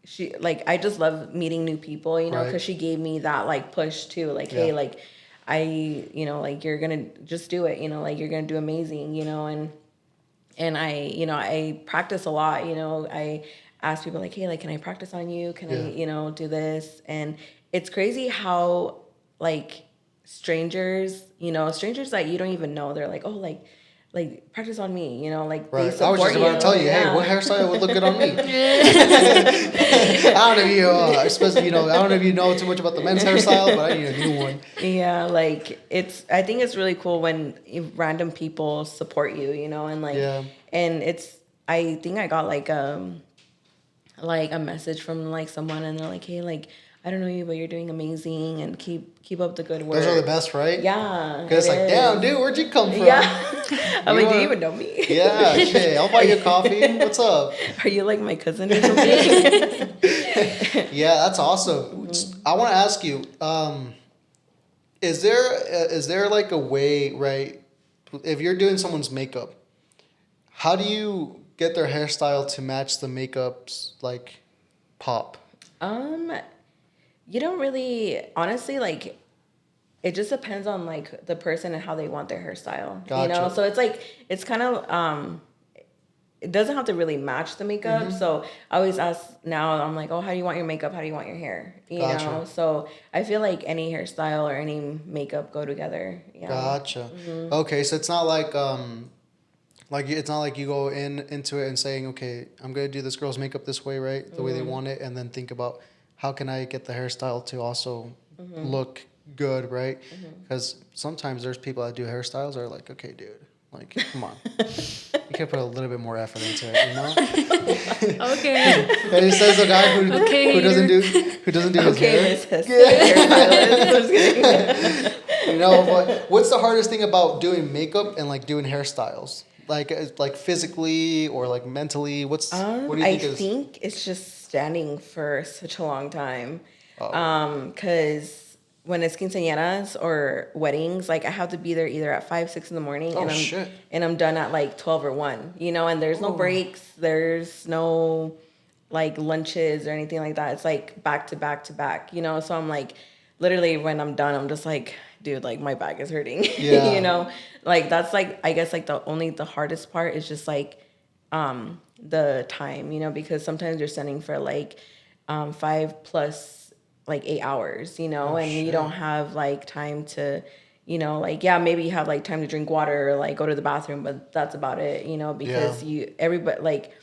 C: she, like I just love meeting new people, because
A: Right.
C: she gave me that like push too, like, hey,
A: Yeah.
C: like like you're gonna just do it, like you're gonna do amazing, and I practice a lot, I ask people like, hey, like can I practice on you, can I do this, and it's crazy how like strangers that you don't even know, they're like, oh, like practice on me, like they
A: Right.
C: support
A: I was just about
C: you.
A: to tell you, hey,
C: Yeah.
A: what hairstyle would look good on me? I don't know if you, especially, I don't know if you know too much about the men's hairstyle, but I need a new one.
C: Yeah, like I think it's really cool when random people support you, and like, and I think I got like a message from like someone, and they're like, hey, like I don't know you, but you're doing amazing, and keep up the good work.
A: Those are the best, right?
C: Yeah.
A: Because it's like, damn, dude, where'd you come from?
C: Yeah. I'm like, do you even know me?
A: Yeah, shit. I'll buy you a coffee. What's up?
C: Are you like my cousin or something?
A: Yeah, that's awesome. I want to ask you, is there like a way, right? If you're doing someone's makeup, how do you get their hairstyle to match the makeup's like pop?
C: You don't really, honestly, like, it just depends on like the person and how they want their hairstyle,
A: Gotcha.
C: So it's like, it's kind of, it doesn't have to really match the makeup. So I always ask now, I'm like, oh, how do you want your makeup? How do you want your hair? You
A: Gotcha.
C: know? So I feel like any hairstyle or any makeup go together. Yeah.
A: Gotcha. Okay, so it's not like it's not like you go into it and saying, okay, I'm gonna do this girl's makeup this way, right, the way they want it, and then think about how can I get the hairstyle to also look good, right? Because sometimes there's people that do hairstyles that are like, okay, dude, like, come on, you can put a little bit more effort into it, you know?
B: Okay.
A: And he says the guy
B: Okay,
A: who doesn't do his hair.
C: Miss hairstylist. I'm just kidding.
A: You know, but what's the hardest thing about doing makeup and like doing hairstyles? Like physically or like mentally? What do you
C: I
A: think is?
C: think it's just standing for such a long time.
A: Oh.
C: Because when it's quinceañeras or weddings, like I have to be there either at 5, 6 in the morning,
A: Oh,
C: and
A: shit.
C: I'm done at like 12 or 1. And there's no breaks, there's no like lunches or anything like that. It's like back to back to back. So I'm like, literally when I'm done, I'm just like, dude, like my back is hurting.
A: Yeah.
C: Like that's like, I guess like the hardest part is just like the time, because sometimes you're sending for like 5 plus like 8 hours, and
A: shit.
C: you don't have like time to, like, yeah, maybe you have like time to drink water or like go to the bathroom, but that's about it, because everybody like,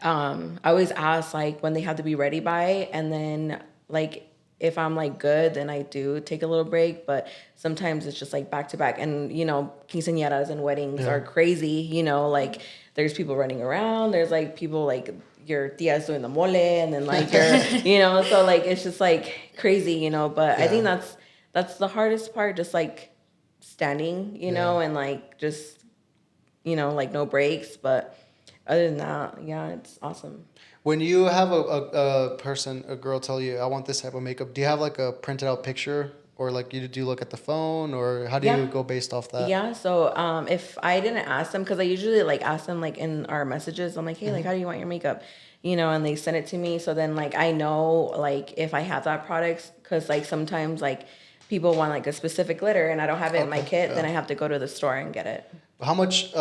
C: I always ask like when they have to be ready by, and then like if I'm like good, then I do take a little break. But sometimes it's just like back to back. And, you know, quinceañeras and weddings are crazy. You know, like there's people running around. There's like people like your tia's doing the mole, and then like your, you know, so like it's just like crazy, you know. But I think that's the hardest part, just like standing, you know, and like just, you know, like no breaks. But other than that, yeah, it's awesome.
A: When you have a girl tell you, I want this type of makeup, do you have like a printed out picture, or like do you look at the phone, or how do you go based off that?
C: Yeah, so if I didn't ask them, because I usually like ask them like in our messages, I'm like, hey, like how do you want your makeup, you know, and they send it to me. So then like I know like if I have that product, because like sometimes like people want like a specific glitter and I don't have it in my kit, then I have to go to the store and get it.
A: How much?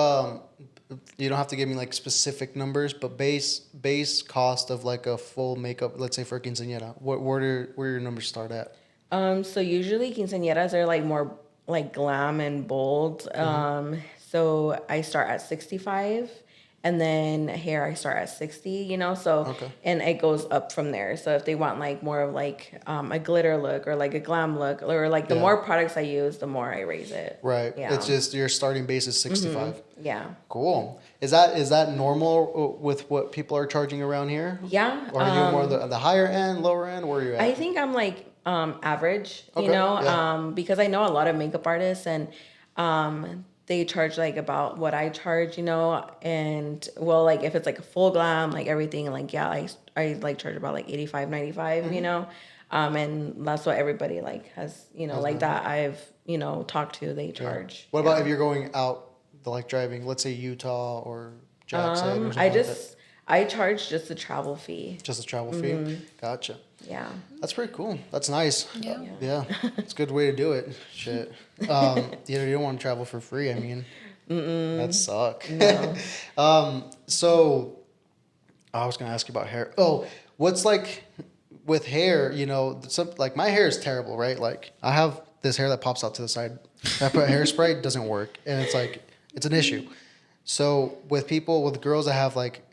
A: You don't have to give me like specific numbers, but base cost of like a full makeup, let's say for a quinceañera, where your numbers start at?
C: So usually quinceañeras are like more like glam and bold. So I start at 65, and then hair I start at 60, you know, so and it goes up from there. So if they want like more of like a glitter look or like a glam look, or like the more products I use, the more I raise it.
A: Right.
C: Yeah.
A: It's just your starting base is 65.
C: Yeah.
A: Cool. Is that normal with what people are charging around here?
C: Yeah.
A: Or are you more the higher end, lower end? Where are you at?
C: I think I'm like average, you
A: Okay,
C: know,
A: yeah.
C: because I know a lot of makeup artists, and they charge like about what I charge, you know, and well, like if it's like a full glam, like everything, like yeah, I like charge about like 85, 95, you know, and that's what everybody like has, you know, like that I've, you know, talked to, they charge.
A: What about if you're going out, like driving, let's say Utah or Jackson or something like that?
C: I charge just the travel fee.
A: Just a travel fee? Gotcha.
C: Yeah.
A: That's pretty cool. That's nice.
B: Yeah.
A: Yeah. It's a good way to do it. Shit. You don't want to travel for free. I mean, that'd suck.
C: No.
A: So I was going to ask you about hair. Oh, what's like with hair, you know, like my hair is terrible, right? Like I have this hair that pops out to the side. If I put hairspray, it doesn't work. And it's like, it's an issue. So with girls that have like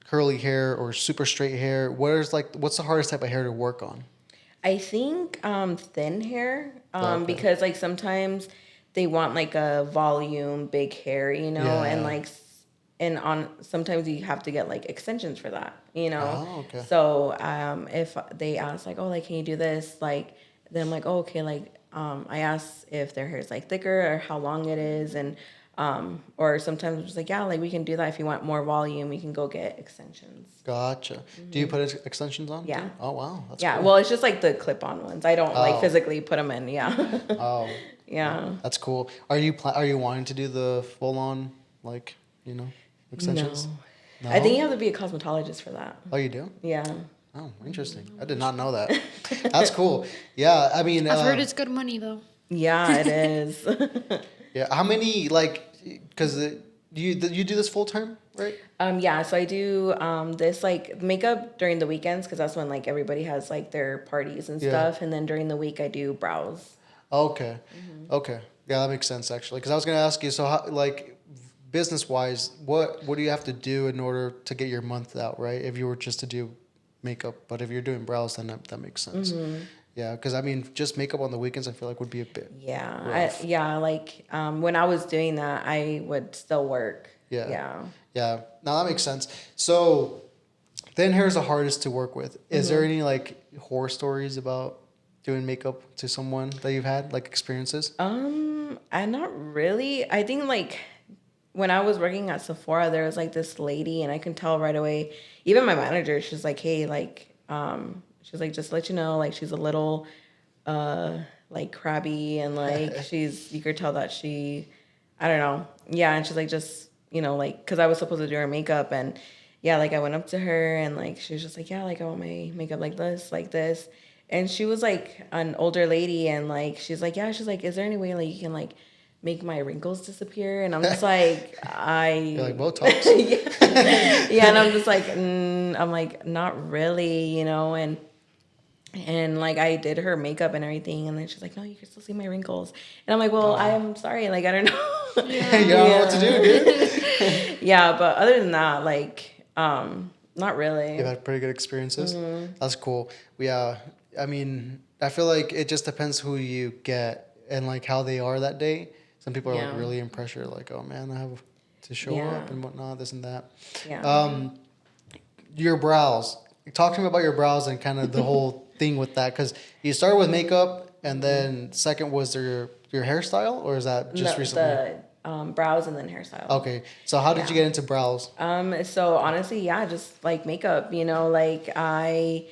A: curly hair or super straight hair, what's the hardest type of hair to work on?
C: I think thin hair,
A: Okay.
C: because like sometimes they want like a volume, big hair, you know,
A: Yeah.
C: and like sometimes you have to get like extensions for that, you know.
A: Oh, okay.
C: So if they ask like, oh, like can you do this, like then I'm like, oh, okay, like I ask if their hair is like thicker or how long it is, and or sometimes it's like, yeah, like we can do that if you want more volume, we can go get extensions.
A: Gotcha. Do you put extensions on?
C: Yeah.
A: too? Oh, wow. That's
C: Yeah,
A: cool.
C: well, it's just like the clip-on ones. I don't like physically put them in. Yeah.
A: Oh,
C: Yeah.
A: that's cool. Are you wanting to do the full on, like, you know, extensions?
C: No. I think you have to be a cosmetologist for that.
A: Oh, you do?
C: Yeah.
A: Oh, interesting. I did not know that. That's cool. Yeah, I mean,
B: I've heard it's good money though.
C: Yeah, it is.
A: yeah. How many because you do this full time, right?
C: Yeah, so I do this like makeup during the weekends, because that's when like everybody has like their parties and stuff, and then during the week I do brows.
A: Okay. Okay. Yeah, that makes sense actually. Because I was gonna ask you, so how, like, business wise, what do you have to do in order to get your month out, right? If you were just to do makeup, but if you're doing brows, then that makes sense. Yeah, because I mean, just makeup on the weekends, I feel like would be a bit.
C: Yeah, like when I was doing that, I would still work.
A: Yeah.
C: Yeah.
A: Yeah. Now that makes sense. So, thin hair is the hardest to work with. Is there any like horror stories about doing makeup to someone that you've had, like experiences?
C: I not really. I think like when I was working at Sephora, there was like this lady, and I can tell right away. Even my manager, she's like, "Hey, like, she's like, just to let you know, like, she's a little, like, crabby, and like, you could tell that she, I don't know, yeah." And she's like, just, you know, like, because I was supposed to do her makeup, and yeah, like, I went up to her, and like, she was just like, "Yeah, like, I want my makeup like this," and she was like an older lady, and like, she's like, "Yeah," she's like, "Is there any way like you can like make my wrinkles disappear?" And I'm just like,
A: You're like Botox.
C: yeah, and I'm just like, I'm like, not really, you know, and like I did her makeup and everything, and then she's like, "No, you can still see my wrinkles," and I'm like, "Well, I'm sorry, like I don't know."
A: You don't know what to do, dude.
C: Yeah, but other than that, like, not really.
A: You've had pretty good experiences. That's cool. Yeah, I mean, I feel like it just depends who you get and like how they are that day. Some people are like
C: Yeah.
A: really in pressure, like, oh man, I have to show
C: Yeah.
A: up and whatnot, this and that.
C: Yeah.
A: Your brows. Talk to me about your brows and kind of the whole thing with that, because you started with makeup, and then second was your hairstyle, or is that just
C: No,
A: recently?
C: the brows and then hairstyle.
A: Okay, so how did you
C: Yeah.
A: get into brows?
C: So honestly, yeah, just like makeup, like I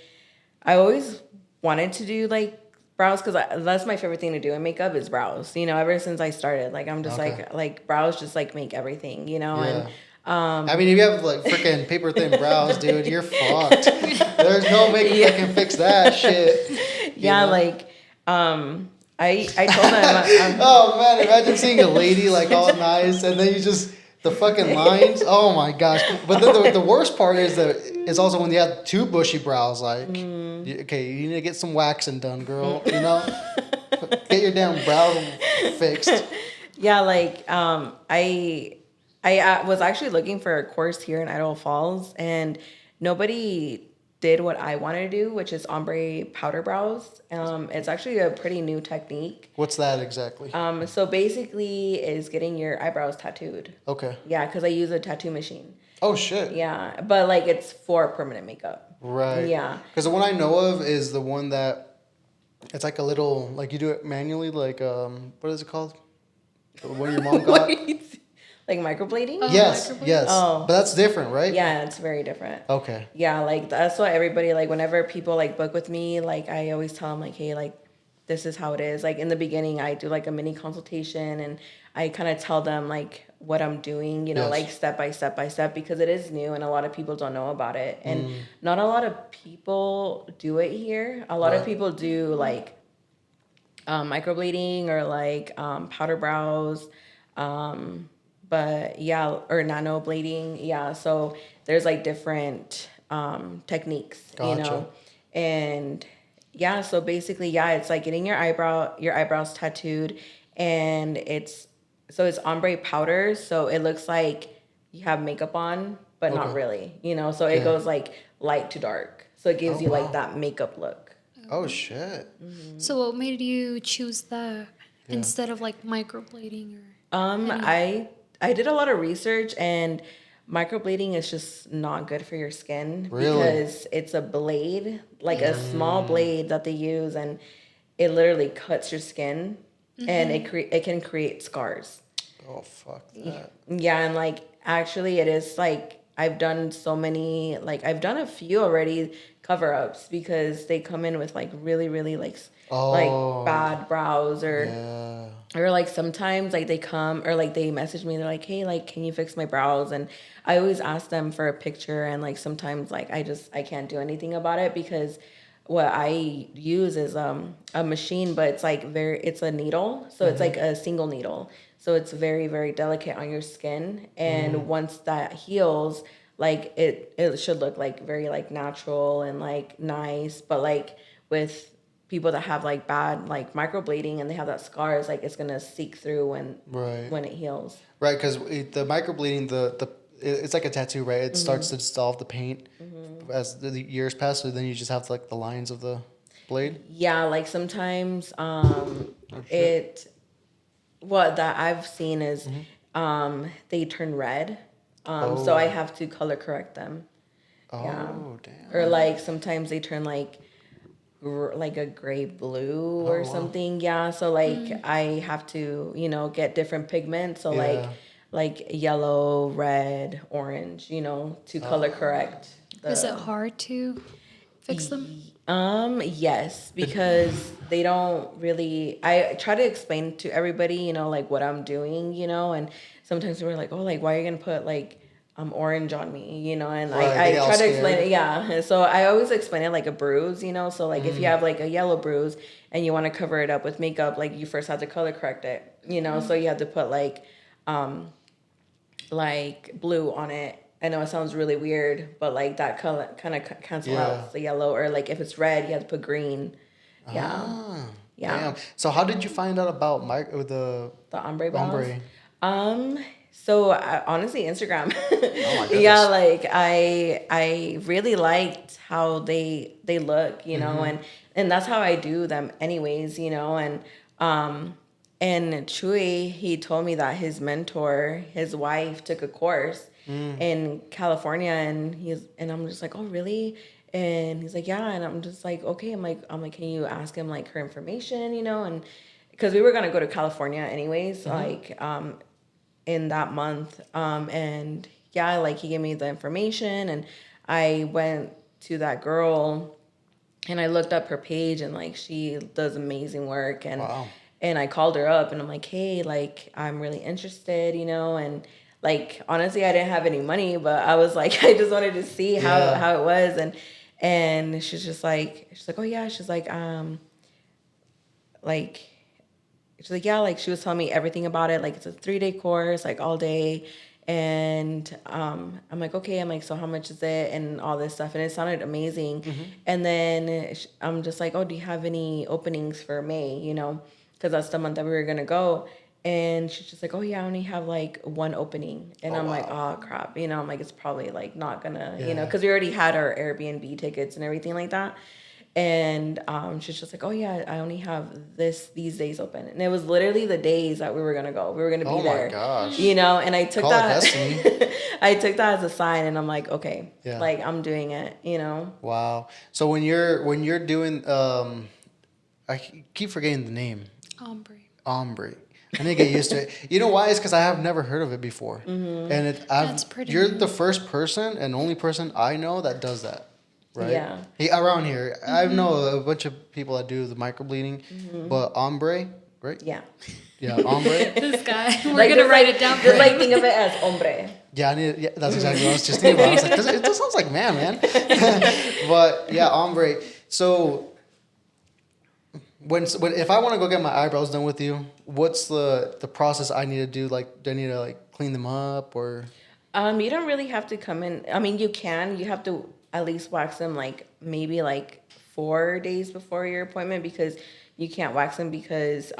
C: always wanted to do like brows because that's my favorite thing to do in makeup is brows. Ever since I started, like I'm just
A: Okay.
C: like brows just like make everything, and
A: I mean, if you have like freaking paper thin brows, dude, you're fucked. There's no makeup that can fix that shit.
C: yeah,
A: know?
C: like I told them
A: Oh man, imagine seeing a lady like all nice, and then you just the fucking lines. Oh my gosh! But then the worst part is that it's also when you have two bushy brows. Like, okay, you need to get some waxing done, girl. Get your damn brow fixed.
C: yeah, like I was actually looking for a course here in Idaho Falls, and nobody did what I wanted to do, which is ombre powder brows. It's actually a pretty new technique.
A: What's that exactly?
C: So basically, is getting your eyebrows tattooed.
A: Okay.
C: Yeah, because I use a tattoo machine.
A: Oh shit.
C: Yeah, but like it's for permanent makeup.
A: Right.
C: Yeah.
A: Because the one I know of is the one that it's like a little like you do it manually, like what is it called? The one your mom got.
C: Like microblading?
B: Oh,
A: Yes,
B: microblading?
A: yes.
C: Oh.
A: But that's different, right?
C: Yeah, it's very different.
A: Okay.
C: Yeah, like that's why everybody like whenever people like book with me, like I always tell them like, hey, like this is how it is. Like in the beginning, I do like a mini consultation and I kind of tell them like what I'm doing,
A: Yes.
C: like step by step by step because it is new and a lot of people don't know about it. And not a lot of people do it here. A lot of
A: Right.
C: people do like microblading or like powder brows. But yeah, or nano blading. Yeah. So there's like different techniques,
A: Gotcha.
C: and yeah, so basically, yeah, it's like getting your eyebrows tattooed, and it's ombre powder, so it looks like you have makeup on, but not
A: Okay.
C: really, So it
A: Yeah.
C: goes like light to dark, so it gives
A: Oh,
C: you
A: wow.
C: like that makeup look.
A: Oh shit.
B: So what made you choose that instead of like microblading or?
C: I did a lot of research and microblading is just not good for your skin
A: Really?
C: because it's a blade, like a small blade that they use and it literally cuts your skin and it can create scars.
A: Oh fuck that.
C: Yeah, and like actually it is like I've done so many I've done a few already cover-ups because they come in with like really really
A: Oh.
C: like bad brows or
A: Yeah.
C: or like sometimes like they come or like they message me, they're like, hey, like can you fix my brows? And I always ask them for a picture and like sometimes like I can't do anything about it because what I use is a machine, but it's like it's a needle. So it's like a single needle. So it's very, very delicate on your skin. And once that heals, like it should look like very like natural and like nice. But like with people that have like bad like microblading and they have that scars, like it's gonna seep through
A: Right.
C: when it heals.
A: Right, because the microbleeding, it's like a tattoo, right? It starts to dissolve the paint as the years pass, so then you just have like the lines of the blade.
C: Yeah, like sometimes
A: shit.
C: it what that I've seen is they turn red. So I have to color correct them.
A: Oh, damn.
C: Or like sometimes they turn like a gray blue or
A: wow.
C: something. Yeah, so like I have to, get different pigments. So
A: Yeah.
C: like yellow, red, orange, to color correct.
B: Is it hard to fix them?
C: Yes, because they don't really. I try to explain to everybody, like what I'm doing, and sometimes we're like, oh, like why are you gonna put like orange on me, and
A: Right,
C: I
A: they all
C: try to explain
A: scared.
C: it, yeah. So I always explain it like a bruise, so like if you have like a yellow bruise and you want to cover it up with makeup, like you first have to color correct it, so you have to put like blue on it. I know it sounds really weird, but like that color kind of cancel
A: Yeah.
C: out the yellow, or like if it's red, you have to put green. Yeah,
A: Ah,
C: yeah.
A: damn. So how did you find out about the
C: The ombre brows.
A: ombre?
C: So honestly, Instagram.
A: Oh my
C: Yeah,
A: goodness.
C: like I really liked how they look, you know, and that's how I do them anyways, you know, and Chewy, he told me that his mentor, his wife, took a course in California, and I'm just like, oh really? And he's like, yeah, and I'm just like, okay, I'm like, can you ask him like her information, you know, and because we were gonna go to California anyways, like in that month. And yeah, like he gave me the information and I went to that girl and I looked up her page and like she does amazing work
A: Wow.
C: and I called her up and I'm like, hey, like I'm really interested, you know, and like honestly I didn't have any money, but I was like I just wanted to see
A: Yeah.
C: how it was and she's like, oh yeah, like she's like, yeah, like she was telling me everything about it. Like it's a 3-day course, like all day. And I'm like, okay. I'm like, so how much is it? And all this stuff. And it sounded amazing. And then I'm just like, oh, do you have any openings for May? You know, because that's the month that we were going to go. And she's just like, oh, yeah, I only have like one opening. And
A: Oh,
C: I'm like,
A: wow.
C: oh, crap. You know, I'm like, it's probably like not gonna, you know,
A: Yeah.
C: because we already had our Airbnb tickets and everything like that. And she's just like, oh yeah, I only have these days open, and it was literally the days that we were gonna go. We were gonna be
A: Oh my
C: there,
A: gosh.
C: you know. And I took
A: Call it
C: that,
A: destiny.
C: I took that as a sign, and I'm like, okay,
A: Yeah.
C: like I'm doing it, you know.
A: Wow. So when you're doing keep forgetting the name.
B: Ombre.
A: Ombre. I need to get used to it. You know why? It's because I have never heard of it before. And
B: That's pretty
A: you're
B: new.
A: the first person and only person I know that does that, right?
C: Yeah.
A: Around here, I know a bunch of people that do the microbleeding, but ombre, right?
C: Yeah,
A: Yeah, ombre.
B: This guy. We're
C: like
B: gonna
C: just
B: write
C: like,
B: it down for
C: just like
B: him.
C: think of it as hombre.
A: Yeah, yeah, that's exactly what I was just thinking about. I was like, it just sounds like man. But yeah, ombre. So when if I want to go get my eyebrows done with you, what's the process I need to do? Like, do I need to like clean them up or?
C: You don't really have to come in. I mean, you can. You have to at least wax them like maybe like 4 days before your appointment because you can't wax them because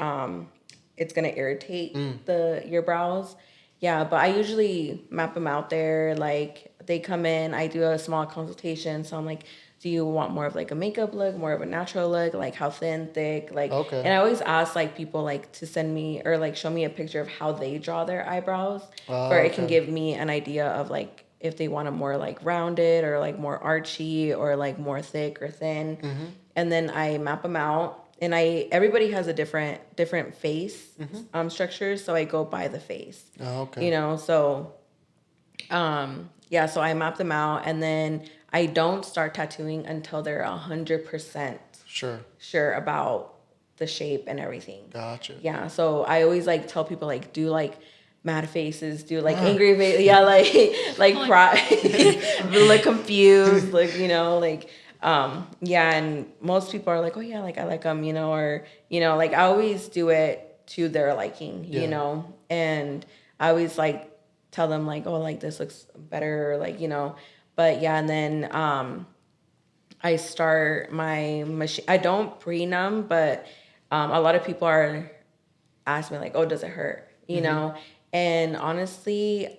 C: it's gonna irritate your brows. Yeah, but I usually map them out there. Like they come in, I do a small consultation. So I'm like, do you want more of like a makeup look, more of a natural look, like how thin, thick, like.
A: Okay.
C: And I always ask like people like to send me or like show me a picture of how they draw their eyebrows, for it can
A: Okay.
C: give me an idea of like if they want them more like rounded or like more archy or like more thick or thin. And then I map them out. And everybody has a different face structure, so I go by the face.
A: Oh, okay.
C: You know, so yeah, so I map them out, and then I don't start tattooing until they're 100%
A: Sure.
C: sure about the shape and everything.
A: Gotcha.
C: Yeah, so I always like tell people like do like mad faces, do like angry face, yeah, like cry, look confused, like you know, like yeah, and most people are like, oh yeah, like I like them, you know, or you know, like I always do it to their liking,
A: Yeah.
C: you know, and I always like tell them like, oh, like this looks better, or like you know, but yeah, and then I start my machine. I don't pre-numb, but a lot of people are asking me like, "Oh, does it hurt?" You know, and honestly,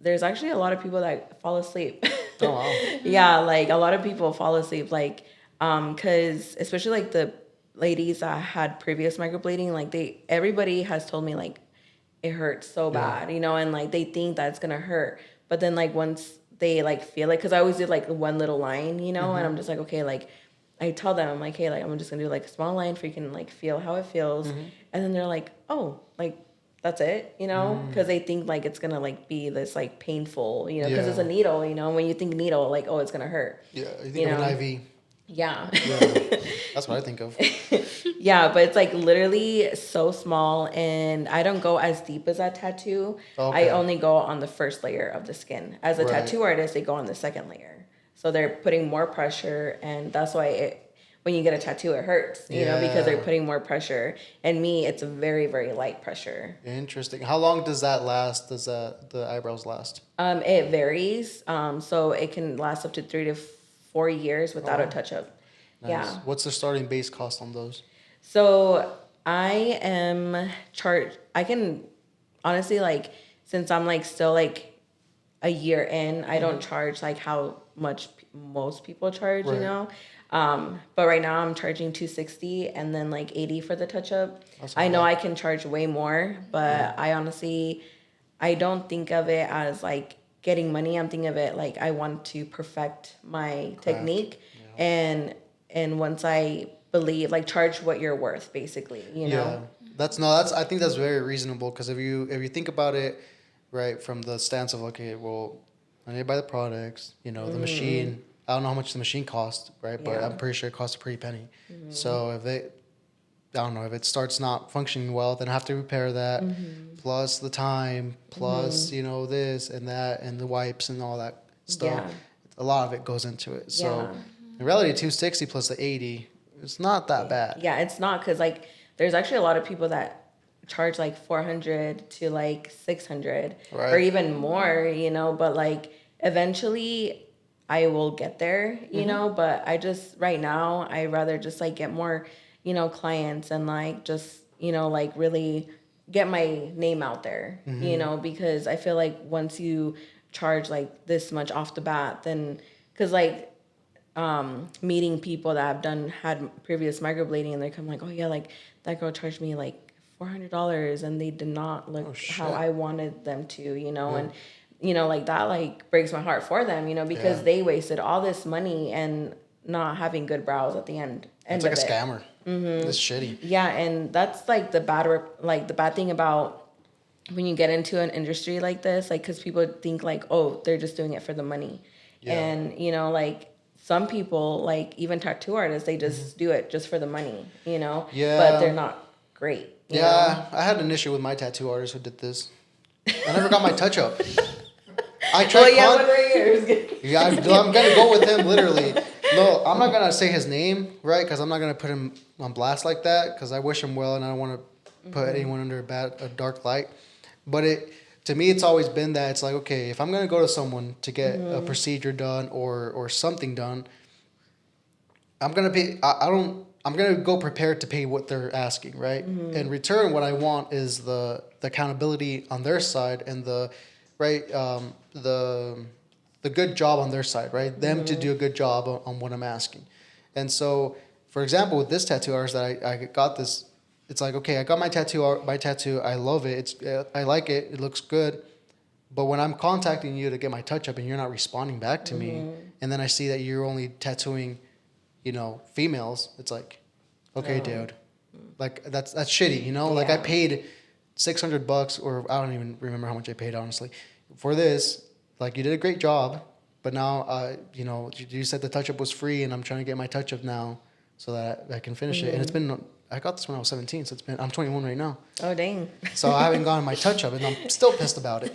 C: there's actually a lot of people that fall asleep.
A: Oh wow.
C: Yeah, like a lot of people fall asleep, like, cause especially like the ladies that had previous microblading, like everybody has told me like it hurts so bad, you know, and like they think that it's gonna hurt, but then like once they like feel it, cause I always do like one little line, you know, and I'm just like, okay, like I tell them, I'm like, hey, like I'm just gonna do like a small line for you can like feel how it feels, and then they're like, oh, like that's it, you know, because they think like it's gonna like be this like painful, you know, because it's a
A: Yeah.
C: needle, you know, when you think needle, like oh, it's gonna hurt,
A: Yeah. You think
C: You
A: of
C: know.
A: an IV.
C: yeah.
A: Yeah. That's what I think of.
C: Yeah, but it's like literally so small, and I don't go as deep as that tattoo.
A: Okay.
C: I only go on the first layer of the skin. As a
A: Right.
C: tattoo artist, they go on the second layer. So they're putting more pressure, and that's why when you get a tattoo, it hurts, you know, because they're
A: Yeah.
C: putting more pressure. And me, it's a very, very light pressure.
A: Interesting. How long does that last? Does the eyebrows last?
C: It varies. So it can last up to 3 to 4 years without a touch up.
A: Nice.
C: Yeah.
A: What's the starting base cost on those?
C: So I am charged. I can honestly like since I'm like still like a year in, I don't charge like how much most people charge, you
A: Right.
C: know. But right now I'm charging 260 and then like 80 for the touch up.
A: That's not
C: I know
A: bad.
C: I can charge way more, but I honestly, I don't think of it as like getting money. I'm thinking of it like I want to perfect my technique, and once I believe, like, charge what you're worth, basically, you know.
A: That's I think that's very reasonable, because if you think about it, right, from the stance of, okay, well, I need to buy the products, the machine. I don't know how much the machine costs, right, but
C: Yeah.
A: I'm pretty sure it costs a pretty penny. So I don't know, if it starts not functioning well, then I have to repair that, plus the time, plus this and that and the wipes and all that stuff.
C: Yeah.
A: A lot of it goes into it. So
C: Yeah.
A: in reality, 260 plus the 80, it's not that bad.
C: Yeah, it's not, because like there's actually a lot of people that charge like 400 to like 600 or
A: Right.
C: even more, but like eventually I will get there, but I just right now I rather just like get more, clients, and like just, like really get my name out there, because I feel like once you charge like this much off the bat, then because like meeting people that have had previous microblading, and they come like, oh yeah, like that girl charged me like $400 and they did not look how I wanted them to, and like that like breaks my heart for them, because they wasted all this money and not having good brows at the end.
A: It's like a scammer. It's shitty.
C: Yeah, and that's like the bad thing about when you get into an industry like this, like, because people think like, oh, they're just doing it for the money, and like some people, like even tattoo artists, they just do it just for the money,
A: Yeah.
C: but they're not great. you know?
A: I had an issue with my tattoo artist who did this. I never got my touch up. I tried.
C: Oh yeah, what were yours?
A: Yeah, I'm gonna go with him literally. No, I'm not gonna say his name, right? Because I'm not gonna put him on blast like that. Because I wish him well, and I don't want to put anyone under a dark light. But to me, it's always been that it's like, okay, if I'm gonna go to someone to get a procedure done or something done, I'm gonna pay. I'm gonna go prepared to pay what they're asking, right? In return, what I want is the accountability on their side, and the good job on their side, right? Them to do a good job on what I'm asking. And so, for example, with this tattoo artist that I got this, it's like, okay, I got my tattoo, I love it. I like it. It looks good. But when I'm contacting you to get my touch up and you're not responding back to me, and then I see that you're only tattooing, females, it's like, okay, dude, like that's shitty, Like I paid $600, or I don't even remember how much I paid, honestly, for this. Like, you did a great job, but now, you said the touch up was free, and I'm trying to get my touch up now so that I can finish it. And I got this when I was 17, so I'm 21 right now.
C: Oh dang.
A: So I haven't gotten my touch up, and I'm still pissed about it.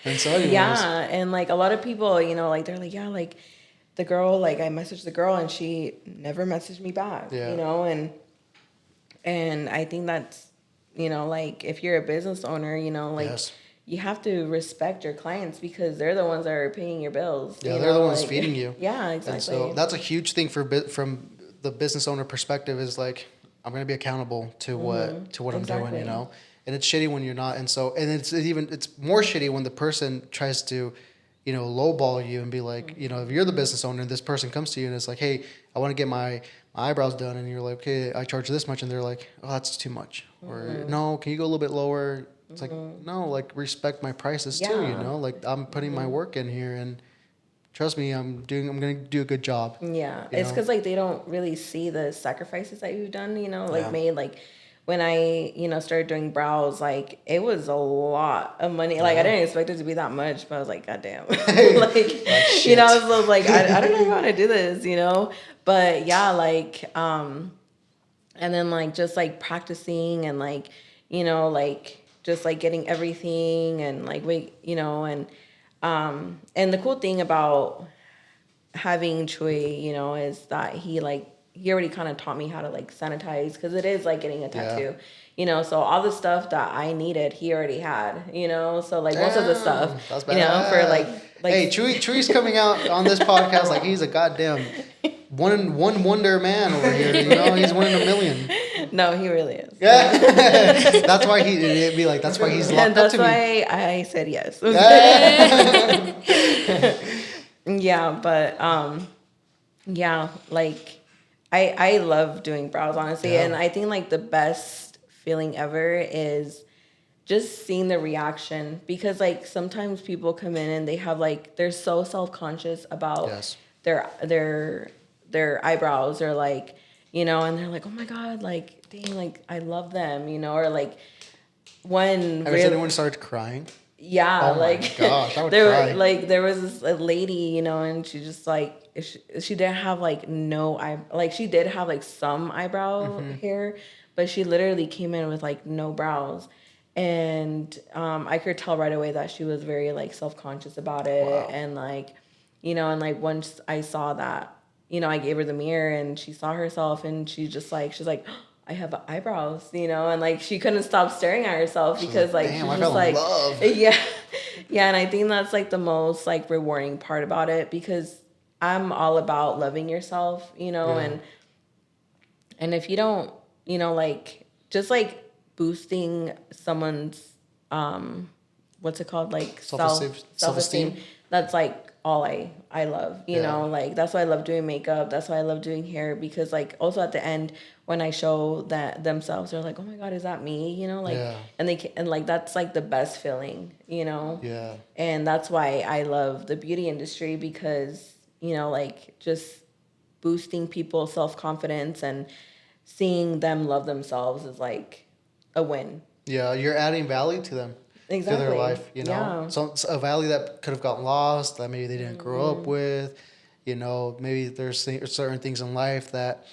A: And so anyways.
C: Yeah, and like a lot of people, like they're like, yeah, like the girl, like I messaged the girl and she never messaged me back, and I think that's, like if you're a business owner, like
A: Yes.
C: you have to respect your clients, because they're the ones that are paying your bills.
A: Yeah, they're the ones feeding you.
C: Yeah, exactly.
A: And so that's a huge thing from the business owner perspective, is like, I'm going to be accountable to what I'm doing, And it's shitty when you're not. And so, and it's more shitty when the person tries to, lowball you and be like, if you're the business owner and this person comes to you and it's like, hey, I want to get my eyebrows done. And you're like, okay, I charge this much. And they're like, oh, that's too much. Or no, can you go a little bit lower? It's like, no, like, respect my prices too, Like, I'm putting my work in here, and trust me, I'm going to do a good job.
C: Yeah, it's because like they don't really see the sacrifices that you've done, made. Like when I, started doing brows, like it was a lot of money. Like I didn't expect it to be that much, but I was like, God damn. Like, so I was like, I don't know how to do this, But yeah, like, and then like just like practicing and like, like just like getting everything and like and the cool thing about having Choi, is that he already kind of taught me how to like sanitize, because it is like getting a tattoo, so all the stuff that I needed, he already had, so like most of the stuff, for like
A: hey, Chewy's coming out on this podcast like he's a goddamn one wonder man over here, he's one in a million.
C: No, he really is.
A: Yeah. That's why it'd be like, that's why he's locked
C: And
A: up
C: that's
A: to me.
C: why I said yes. Yeah, but yeah, like I love doing brows, honestly.
A: Yeah.
C: And I think like the best feeling ever is just seeing the reaction, because like sometimes people come in and they have like they're so self-conscious about
A: Yes.
C: their eyebrows, or like, and they're like, oh my god, like dang, like I love them, or like when
A: Has anyone started crying?
C: yeah,
A: Oh my
C: like
A: gosh, I would cry.
C: there was this a lady, and she just like she didn't have like no eye, like she did have like some eyebrow hair, but she literally came in with like no brows, and I could tell right away that she was very like self-conscious about it.
A: Wow.
C: And like, and like once I saw that, I gave her the mirror and she saw herself, and she's like, I have eyebrows, and like she couldn't stop staring at herself because like
A: damn,
C: she
A: I
C: was
A: fell in
C: like,
A: love.
C: yeah, yeah. And I think that's like the most like rewarding part about it, because I'm all about loving yourself,
A: Yeah.
C: and if you don't, like just like boosting someone's what's it called, like
A: Self-esteem.
C: That's like all I love, like that's why I love doing makeup, that's why I love doing hair, because like also at the end when I show that themselves, they're like, oh my god, is that me, like,
A: Yeah.
C: and like that's like the best feeling,
A: Yeah.
C: and that's why I love the beauty industry, because like just boosting people's self-confidence and seeing them love themselves is like a win.
A: Yeah, you're adding value to them, to their
C: Exactly.
A: life.
C: Yeah.
A: So it's a value that could have gotten lost, that maybe they didn't grow up with. Maybe there's certain things in life that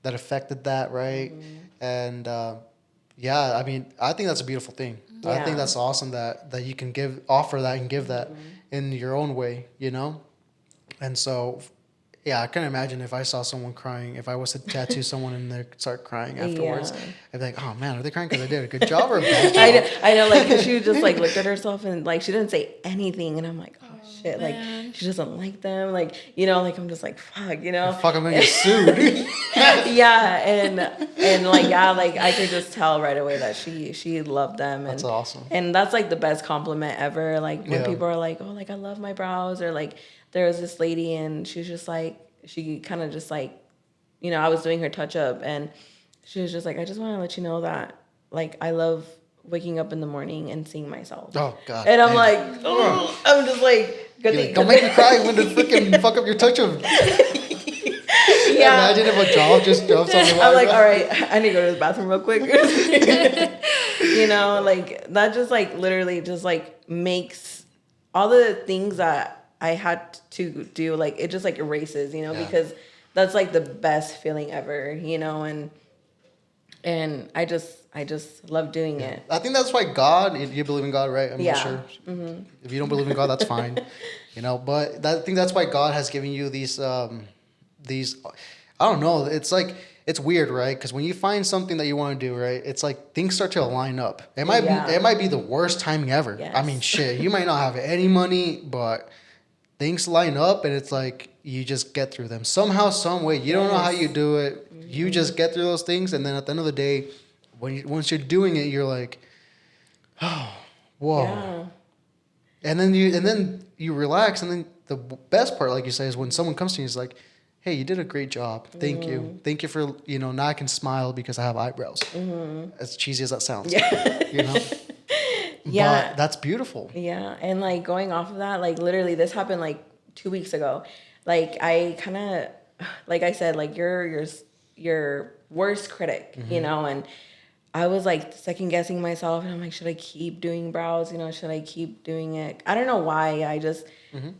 A: affected that, right? And yeah, I mean, I think that's a beautiful thing. I think
C: Yeah.
A: that's awesome that you can offer that and give that in your own way, And so, yeah, I can imagine if I saw someone crying, if I was to tattoo someone and they start crying afterwards,
C: Yeah.
A: I'd be like, oh man, are they crying because I did a good job or a bad job?
C: I know, like, 'cause she just like looked at herself and like she didn't say anything, and I'm like, oh shit, like
B: man.
C: she doesn't like them, like like I'm just like fuck,
A: Fuck, I'm gonna get sued.
C: yeah, and like yeah, like I could just tell right away that she loved them, and
A: That's awesome.
C: and that's like the best compliment ever. Like when
A: Yeah.
C: people are like, oh, like I love my brows, or like there was this lady and she was just like, she kind of just like, I was doing her touch up and she was just like, I just want to let you know that like I love waking up in the morning and seeing myself.
A: Oh god.
C: And I'm
A: damn.
C: like, oh, I'm just like, good
A: You're
C: thing.
A: like, don't make me cry when the freaking fuck up your touch of.
C: Yeah.
A: Imagine if a jaw just drops on the
C: I'm like,
A: eyebrow.
C: all right, I need to go to the bathroom real quick. Like that just like literally just like makes all the things that I had to do, like it just like erases,
A: Yeah.
C: because that's like the best feeling ever, and I just love doing it.
A: I think that's why God. You believe in God, right? I'm
C: Yeah.
A: not sure. If you don't believe in God, that's fine. But I think that's why God has given you these. I don't know. It's like it's weird, right? Because when you find something that you want to do, right, it's like things start to line up. It might be the worst timing ever.
C: Yes.
A: I mean, shit. You might not have any money, but things line up, and it's like you just get through them somehow, some way. You don't know how you do it. You just get through those things, and then at the end of the day, once you're doing it, you're like, oh, whoa.
C: Yeah.
A: And then you relax, and then the best part, like you say, is when someone comes to you, is like, hey, you did a great job. Thank you for now I can smile because I have eyebrows. As cheesy as that sounds,
C: Yeah. Yeah.
A: But that's beautiful.
C: Yeah, and like going off of that, like literally this happened like 2 weeks ago. Like I kind of, like I said, like your worst critic, and I was like second guessing myself, and I'm like, should I keep doing brows? Should I keep doing it? I don't know why. I just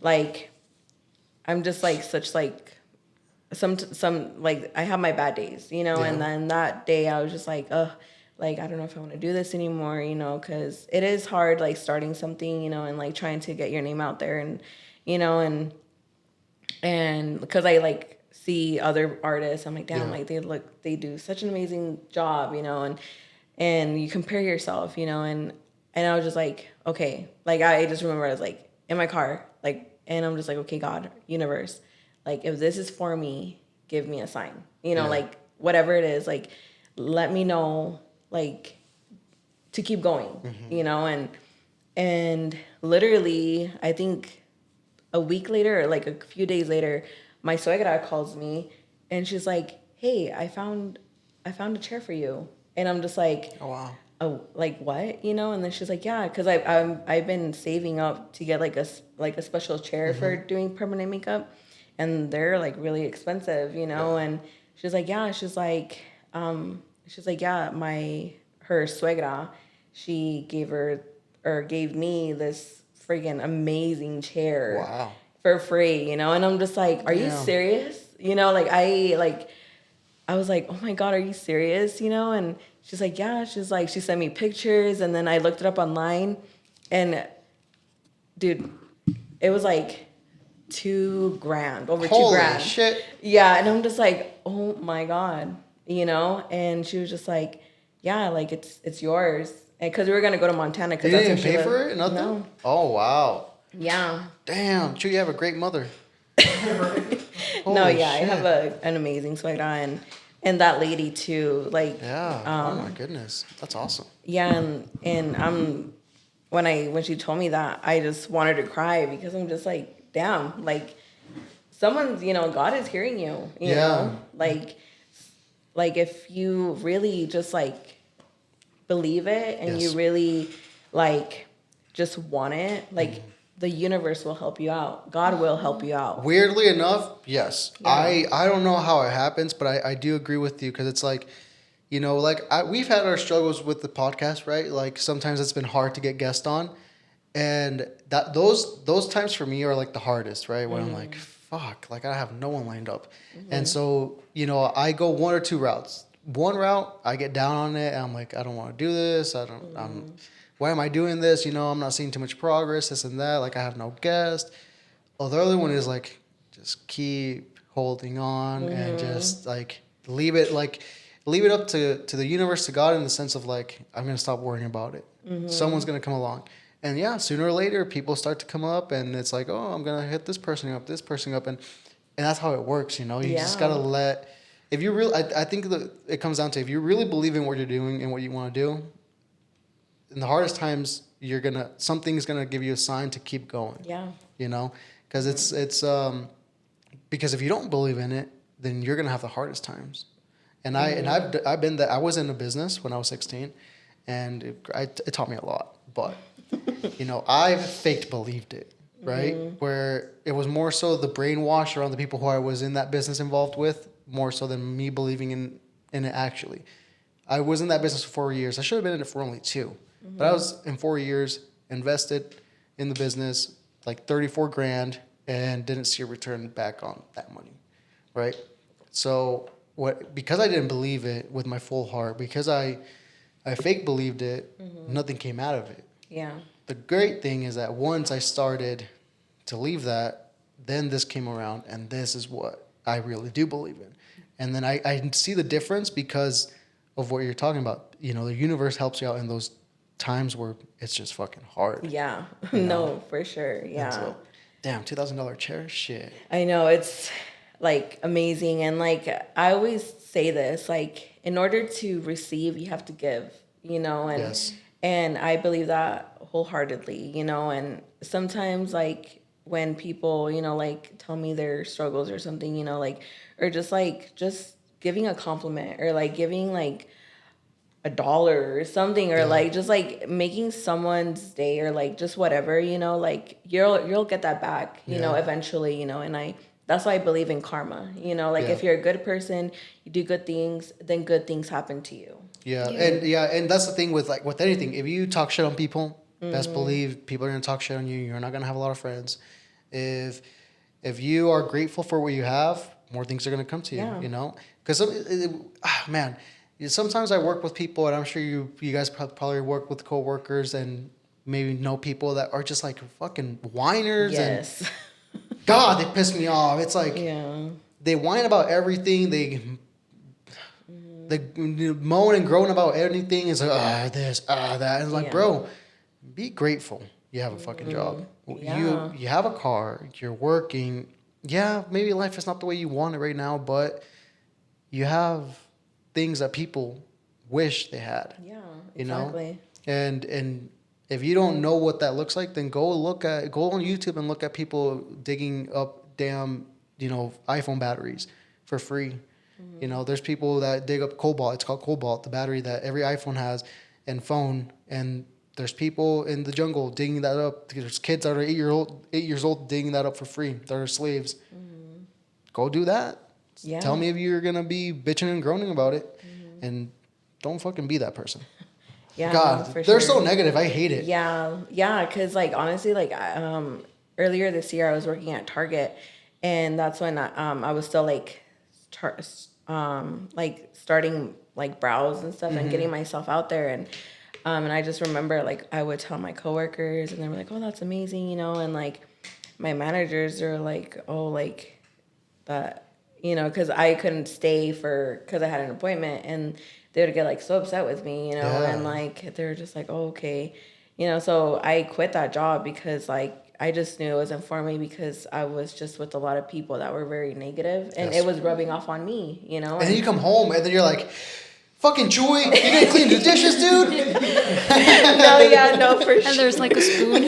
C: like, I'm just like such like some like I have my bad days, and then that day I was just like, ugh. Like, I don't know if I want to do this anymore, because it is hard, like, starting something, and, like, trying to get your name out there and, and because I, like, see other artists, I'm like, damn, like, they do such an amazing job, and you compare yourself, and I was just like, okay, like, I just remember I was, like, in my car, like, and I'm just like, okay, God, universe, like, if this is for me, give me a sign, like, whatever it is, like, let me know, like, to keep going, and literally, I think a week later, or like a few days later, my suegra calls me, and she's like, "Hey, I found a chair for you," and I'm just like,
A: Oh wow.
C: "Oh, like what?" And then she's like, "Yeah, because I've been saving up to get like a special chair for doing permanent makeup, and they're like really expensive, And she's like, "Yeah," she's like, "Yeah, her suegra, she gave me this friggin' amazing chair
A: Wow.
C: for free, And I'm just like, are you
A: Damn.
C: serious? I was like, oh my God, are you serious? And she's like, yeah. She's like, she sent me pictures, and then I looked it up online, and dude, it was like $2,000, over
A: Holy
C: $2,000.
A: shit.
C: Yeah, and I'm just like, oh my God, And she was just like, yeah, like it's yours, and because we were gonna go to Montana,
A: They
C: because that's
A: didn't
C: where she
A: pay for
C: lived.
A: it? Nothing?
C: No.
A: Oh wow.
C: Yeah.
A: Damn. Chu, you have a great mother.
C: No,
A: Holy
C: yeah, I
A: shit.
C: have an amazing suegra, and that lady too. Like,
A: Yeah. Oh my goodness. That's awesome.
C: yeah, and when she told me that, I just wanted to cry, because I'm just like, damn, like someone's, God is hearing you, you
A: Yeah.
C: know, like if you really just like believe it, and you
A: Yes.
C: really like just want it, like the universe will help you out. God will help you out.
A: Weirdly enough, yes.
C: Yeah.
A: I don't know how it happens, but I do agree with you, because it's like, we've had our struggles with the podcast, right? Like sometimes it's been hard to get guests on, and that those times for me are like the hardest, right? When I'm like, fuck, like I have no one lined up, and so I go one or two routes. One route, I get down on it, and I'm like, I don't want to do this. Why am I doing this? I'm not seeing too much progress, this and that. Like I have no guest. Oh, the other one is like, just keep holding on and just leave it up to the universe, to God, in the sense of like, I'm gonna stop worrying about it. Someone's gonna come along, and yeah, sooner or later, people start to come up, and it's like, oh, I'm gonna hit this person up, and that's how it works. You just gotta let. If you really, I think that it comes down to, if you really believe in what you're doing and what you want to do, in the hardest times, something's gonna give you a sign to keep going.
C: Yeah.
A: Because it's because if you don't believe in it, then you're gonna have the hardest times. And I've been that. I was in a business when I was 16, and it taught me a lot. But I've faked believed it, right? Where it was more so the brainwash around the people who I was in that business involved with, more so than me believing in it actually. I was in that business for 4 years. I should have been in it for only 2, but I was in 4 years invested in the business, like 34 grand, and didn't see a return back on that money, right? So because I didn't believe it with my full heart, because I fake believed it, nothing came out of it.
C: Yeah.
A: The great thing is that once I started to leave that, then this came around, and this is what I really do believe in. And then I see the difference because of what you're talking about. The universe helps you out in those times where it's just fucking hard.
C: Yeah.
A: You know?
C: No, for sure. Yeah.
A: And so, damn, $2,000 chair, shit.
C: I know, it's like amazing. And like I always say this, like in order to receive, you have to give, and
A: Yes.
C: and I believe that wholeheartedly, and sometimes like when people, like tell me their struggles or something, or just giving a compliment, or like giving like $1 or something, or like just like making someone's day, or like just whatever, like you'll get that back, eventually, and that's why I believe in karma, like if you're a good person, you do good things, then good things happen to you.
A: Yeah, and that's the thing with anything. If you talk shit on people, best believe people are gonna talk shit on you. You're not gonna have a lot of friends. If you are grateful for what you have, more things are gonna come to you.
C: Yeah.
A: Because man, sometimes I work with people, and I'm sure you guys probably work with coworkers and maybe know people that are just like fucking whiners.
C: Yes.
A: And God, they piss me off. It's like they whine about everything. They moan and groan about anything. It's like, this, that. And it's like, bro, be grateful you have a fucking job.
C: Yeah.
A: You have a car. You're working. Yeah, maybe life is not the way you want it right now, but you have things that people wish they had.
C: Yeah,
A: You
C: exactly.
A: know? And if you don't know what that looks like, then go on YouTube and look at people digging up damn, iPhone batteries for free. There's people that dig up cobalt. It's called cobalt, the battery that every iPhone has and phone. And there's people in the jungle digging that up. There's kids that are 8 years old digging that up for free. They're slaves. Go do that.
C: Yeah.
A: Tell me if you're gonna be bitching and groaning about it, and don't fucking be that person.
C: Yeah,
A: God,
C: for
A: they're
C: sure.
A: so negative. I hate it.
C: Yeah, because like honestly, like earlier this year, I was working at Target, and that's when I was still like, like starting like browse and stuff and getting myself out there, and I just remember like I would tell my coworkers, and they were like, "Oh, that's amazing," and like my managers are like, "Oh, like that." Because I couldn't stay because I had an appointment, and they would get like so upset with me,
A: Yeah.
C: and like they were just like, oh, okay, So I quit that job because like I just knew it wasn't for me because I was just with a lot of people that were very negative, and
A: Yes.
C: it was rubbing off on me,
A: And then you come home and then you're like, "Fucking Chewy, you didn't clean the dishes, dude."
C: No, for sure.
B: And there's like a spoon.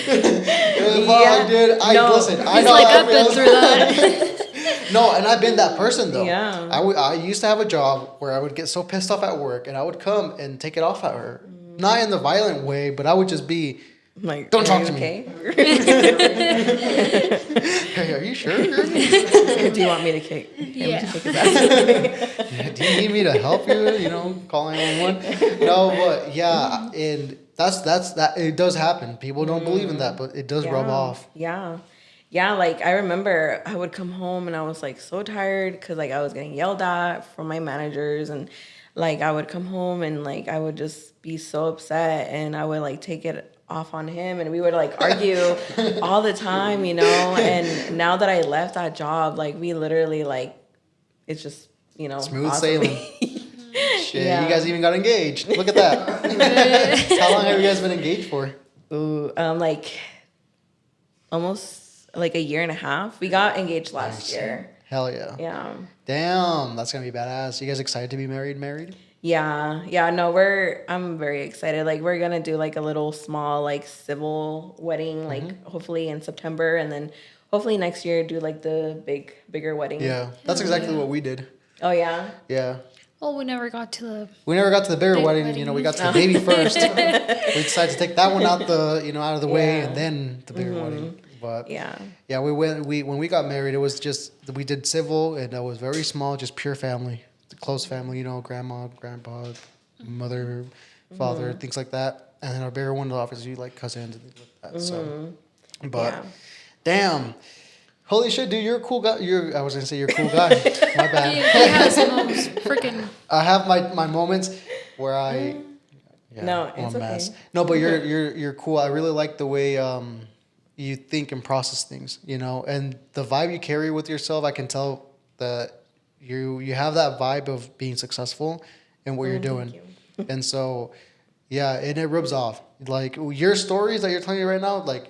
A: Fuck, dude. Listen. I
B: He's
A: know
B: like,
A: how
B: I've
A: it
B: been
A: feels.
B: through that.
A: No, and I've been that person though.
C: Yeah.
A: I used to have a job where I would get so pissed off at work, and I would come and take it off at her. Not in the violent way, but I would just be,
C: Like,
A: "Don't talk
C: are
A: to
C: you
A: me." "Hey, are you sure?
C: Do you want me to kick him?
B: Yeah.
C: To kick his ass?
A: Do you need me to help you? Call 911." No, but yeah, and that's that. It does happen. People don't believe in that, but it does rub off.
C: Yeah, like I remember I would come home and I was like so tired because like I was getting yelled at from my managers, and like I would come home and like I would just be so upset, and I would like take it off on him, and we would like argue all the time, and now that I left that job, like we literally like it's just
A: Smooth
C: awesome.
A: sailing. Shit,
C: Yeah.
A: you guys even got engaged. Look at that. How long have you guys been engaged for?
C: Ooh, like almost like a year and a half. We got engaged last year.
A: Hell yeah.
C: Yeah.
A: Damn, that's gonna be badass. You guys excited to be married?
C: Yeah. No, I'm very excited. Like we're gonna do like a little small like civil wedding, like hopefully in September, and then hopefully next year do like the bigger wedding.
A: Yeah, that's exactly what we did.
C: Oh yeah.
A: Yeah.
B: Well, we never got to the.
A: We never got to the bigger
B: Big
A: wedding.
B: wedding.
A: We got to the baby first. We decided to take that one out out of the way,
C: Yeah.
A: and then the bigger wedding. But
C: Yeah.
A: when we got married, it was just we did civil, and it was very small, just pure family, close family. Grandma, grandpa, mother, father, things like that. And then our bigger one, obviously, like cousins and things like that. So, but damn. Holy shit, dude! You're a cool guy. I was gonna say you're a cool guy. My bad.
B: He has the most freaking.
A: I have my moments where I. Yeah,
C: No,
A: I'm
C: it's
A: a mess.
C: okay.
A: No, but you're cool. I really like the way you think and process things. And the vibe you carry with yourself. I can tell that you have that vibe of being successful in what you're doing. And so, yeah, and it rubs off. Like your stories that you're telling me right now, like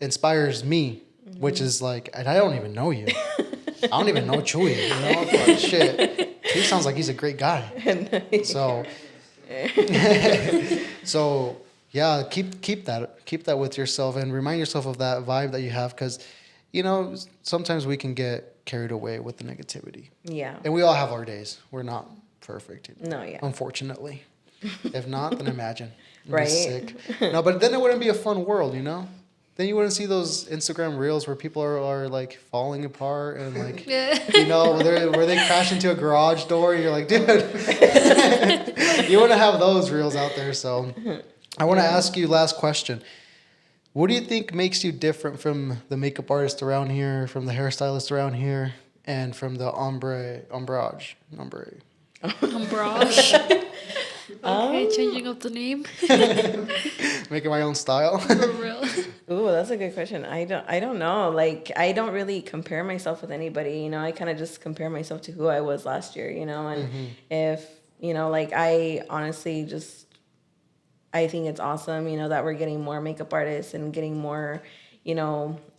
A: inspires me. Which is like, and I don't even know you. I don't even know Chewy. But shit, he sounds like he's a great guy. So, so yeah, keep that with yourself and remind yourself of that vibe that you have, because, sometimes we can get carried away with the negativity.
C: Yeah.
A: And we all have our days. We're not perfect.
C: No, yeah.
A: Unfortunately, if not, then imagine. It'd be
C: Right.
A: Sick. No, but then it wouldn't be a fun world, Then you wouldn't see those Instagram reels where people are like falling apart and like, where they crash into a garage door and you're like, dude, you wouldn't have those reels out there. So I want to ask you last question. What do you think makes you different from the makeup artist around here, from the hairstylist around here, and from the ombrage?
B: Ombrage. Okay, changing up the name.
A: Making my own style.
B: For real.
C: Ooh, that's a good question. I don't know. Like, I don't really compare myself with anybody. I kind of just compare myself to who I was last year. And if like I honestly I think it's awesome. That we're getting more makeup artists and getting more,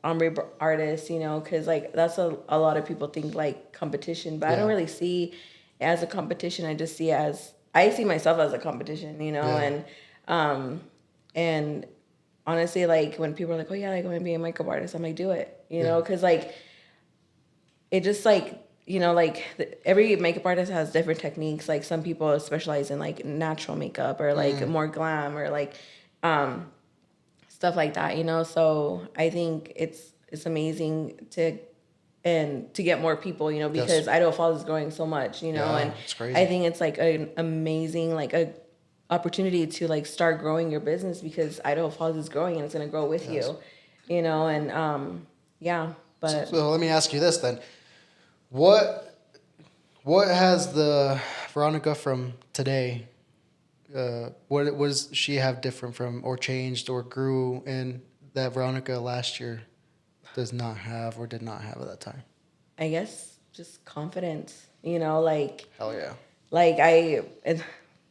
C: ombre artists. Because like that's a lot of people think like competition, but I don't really see as a competition. I see myself as a competition,
A: Yeah.
C: and honestly, like when people are like, oh yeah, like I'm gonna be a makeup artist, I'm like, do it,
A: Yeah.
C: because like it just like every makeup artist has different techniques. Like some people specialize in like natural makeup or like more glam or like stuff like that, So I think it's amazing to get more people,
A: Yes.
C: because Idaho Falls is growing so much,
A: Yeah.
C: and
A: It's
C: I
A: crazy.
C: think it's like an amazing like a opportunity to like start growing your business because Idaho Falls is growing and it's gonna grow with
A: Yes.
C: you, and yeah, but
A: So let me ask you this then: what what has the Veronica from today? What does she have different from, or changed, or grew in that Veronica last year does not have or did not have at that time?
C: I guess just confidence,
A: Hell yeah.
C: like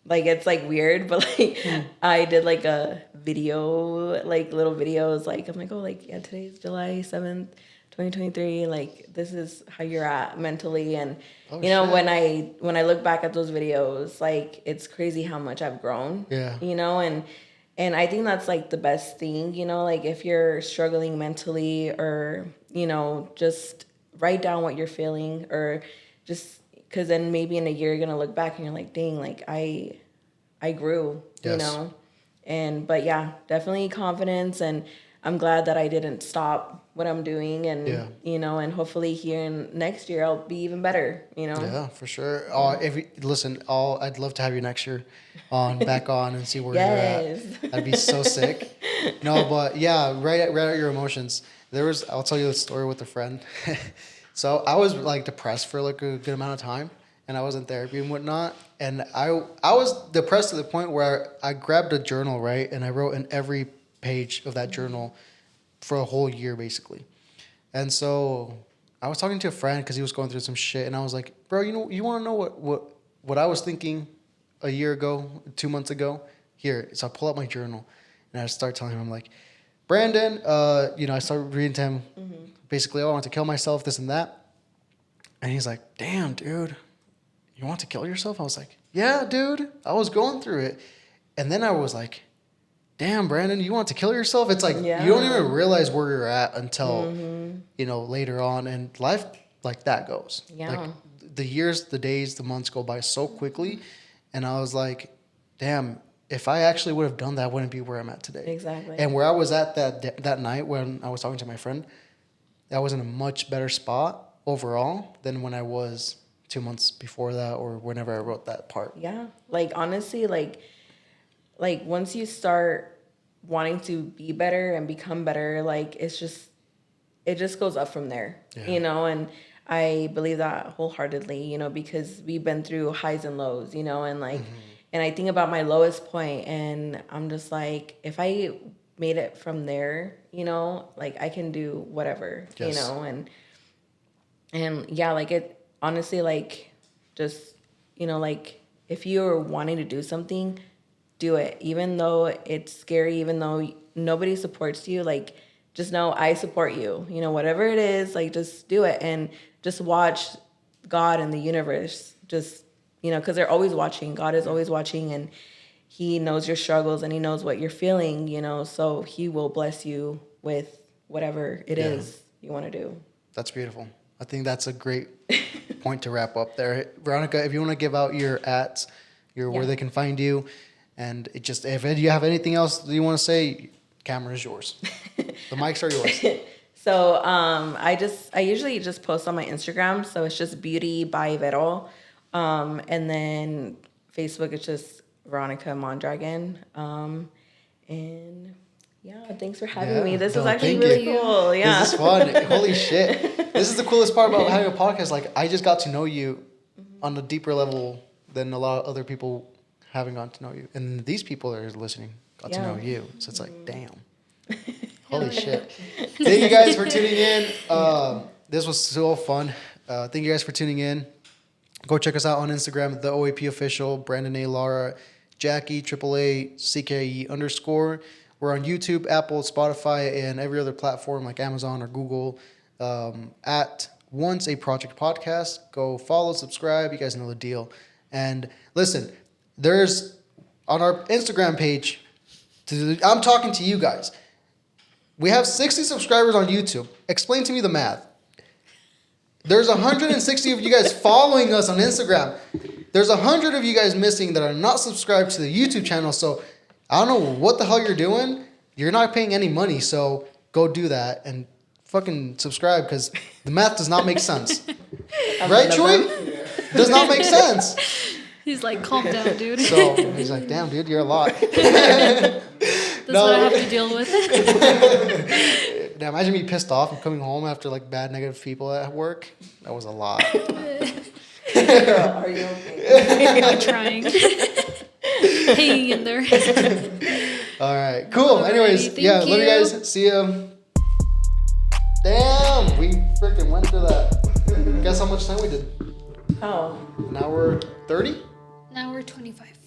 C: like it's like weird, but like I did like a video, like little videos, like I'm like, oh, like yeah, today's July 7th, 2023. Like this is how you're at mentally, and
A: Oh shit.
C: when I look back at those videos, like it's crazy how much I've grown,
A: Yeah.
C: and I think that's like the best thing, like if you're struggling mentally or just write down what you're feeling or just because then maybe in a year you're gonna look back and you're like, dang, like I grew,
A: Yes.
C: and but yeah, definitely confidence, and I'm glad that I didn't stop what I'm doing, and
A: Yeah.
C: and hopefully here in next year I'll be even better.
A: Yeah, for sure. If you, listen, I'd love to have you next year back on and see where you're at.
C: Yes.
A: That'd be so sick. No, but yeah, right out your emotions. I'll tell you a story with a friend. So I was like depressed for like a good amount of time, and I was in therapy and whatnot. And I was depressed to the point where I grabbed a journal, right, and I wrote in every page of that journal for a whole year basically. And so I was talking to a friend because he was going through some shit, and I was like, "Bro, you want to know what I was thinking a year ago, 2 months ago? Here." So I pull out my journal, and I start telling him, I'm like, "Brandon, I started reading to him, basically, oh, I want to kill myself, this and that." And he's like, "Damn, dude, you want to kill yourself?" I was like, "Yeah, dude, I was going through it." And then I was like, damn, Brandon, you want to kill yourself? It's like you don't
C: Yeah.
A: even realize where you're at until later on, and life like that goes. Like
C: Yeah.
A: the years, the days, the months go by so quickly, and I was like, damn, if I actually would have done that, I wouldn't be where I'm at today.
C: Exactly.
A: And where I was at that night when I was talking to my friend, I was in a much better spot overall than when I was 2 months before that or whenever I wrote that part.
C: Yeah. Like honestly, like once you start wanting to be better and become better, like it just goes up from there,
A: Yeah.
C: and I believe that wholeheartedly, because we've been through highs and lows, and like and I think about my lowest point and I'm just like, if I made it from there, like I can do whatever,
A: Yes.
C: and yeah, like it honestly, like just like if you're wanting to do something, do it, even though it's scary, even though nobody supports you. Like just know I support you, whatever it is, like just do it and just watch God and the universe, just because they're always watching. God is always watching, and he knows your struggles and he knows what you're feeling, so he will bless you with whatever it
A: Yeah.
C: is you want to do.
A: That's beautiful. I think that's a great point to wrap up there. Veronica, if you want to give out your ats, where
C: Yeah.
A: they can find you, and if you have anything else that you want to say, camera is yours. The mics are yours.
C: So I usually just post on my Instagram, so it's just Beauty by Vero, and then Facebook it's just Veronica Mondragon, and yeah, thanks for having me. This was
A: No,
C: actually
A: thank
C: really
A: you.
C: cool. Yeah,
A: This is fun. Holy shit. This is the coolest part about having a podcast. Like, I just got to know you on a deeper level than a lot of other people having gotten to know you. And these people that are listening got to
C: Yeah.
A: know you. So it's like, damn.
B: Hell
A: Holy
B: yeah.
A: shit. Thank you guys for tuning in. This was so fun. Thank you guys for tuning in. Go check us out on Instagram, the OAP official, Brandon A. Lara, Jackie, AAA, CKE_. We're on YouTube, Apple, Spotify, and every other platform like Amazon or Google at Once a Project Podcast. Go follow, subscribe. You guys know the deal. And listen, there's on our Instagram page, I'm talking to you guys. We have 60 subscribers on YouTube. Explain to me the math. There's 160 of you guys following us on Instagram. There's 100 of you guys missing that are not subscribed to the YouTube channel. So I don't know what the hell you're doing. You're not paying any money. So go do that and fucking subscribe because the math does not make sense. Right, Troy? Does not make sense.
B: He's like, calm down, dude.
A: So he's like, damn, dude, you're a lot.
B: That's what I have to deal with.
A: Now imagine me pissed off and coming home after like bad negative people at work. That was a lot.
C: Girl, are you okay?
B: I'm trying. Hanging in there.
A: All right, cool.
B: Alrighty,
A: Anyways,
B: thank
A: yeah, love you
B: you.
A: guys. See ya. Damn, we freaking went through that. Guess how much time we did?
C: Oh.
A: An hour 30?
B: Now we're 25.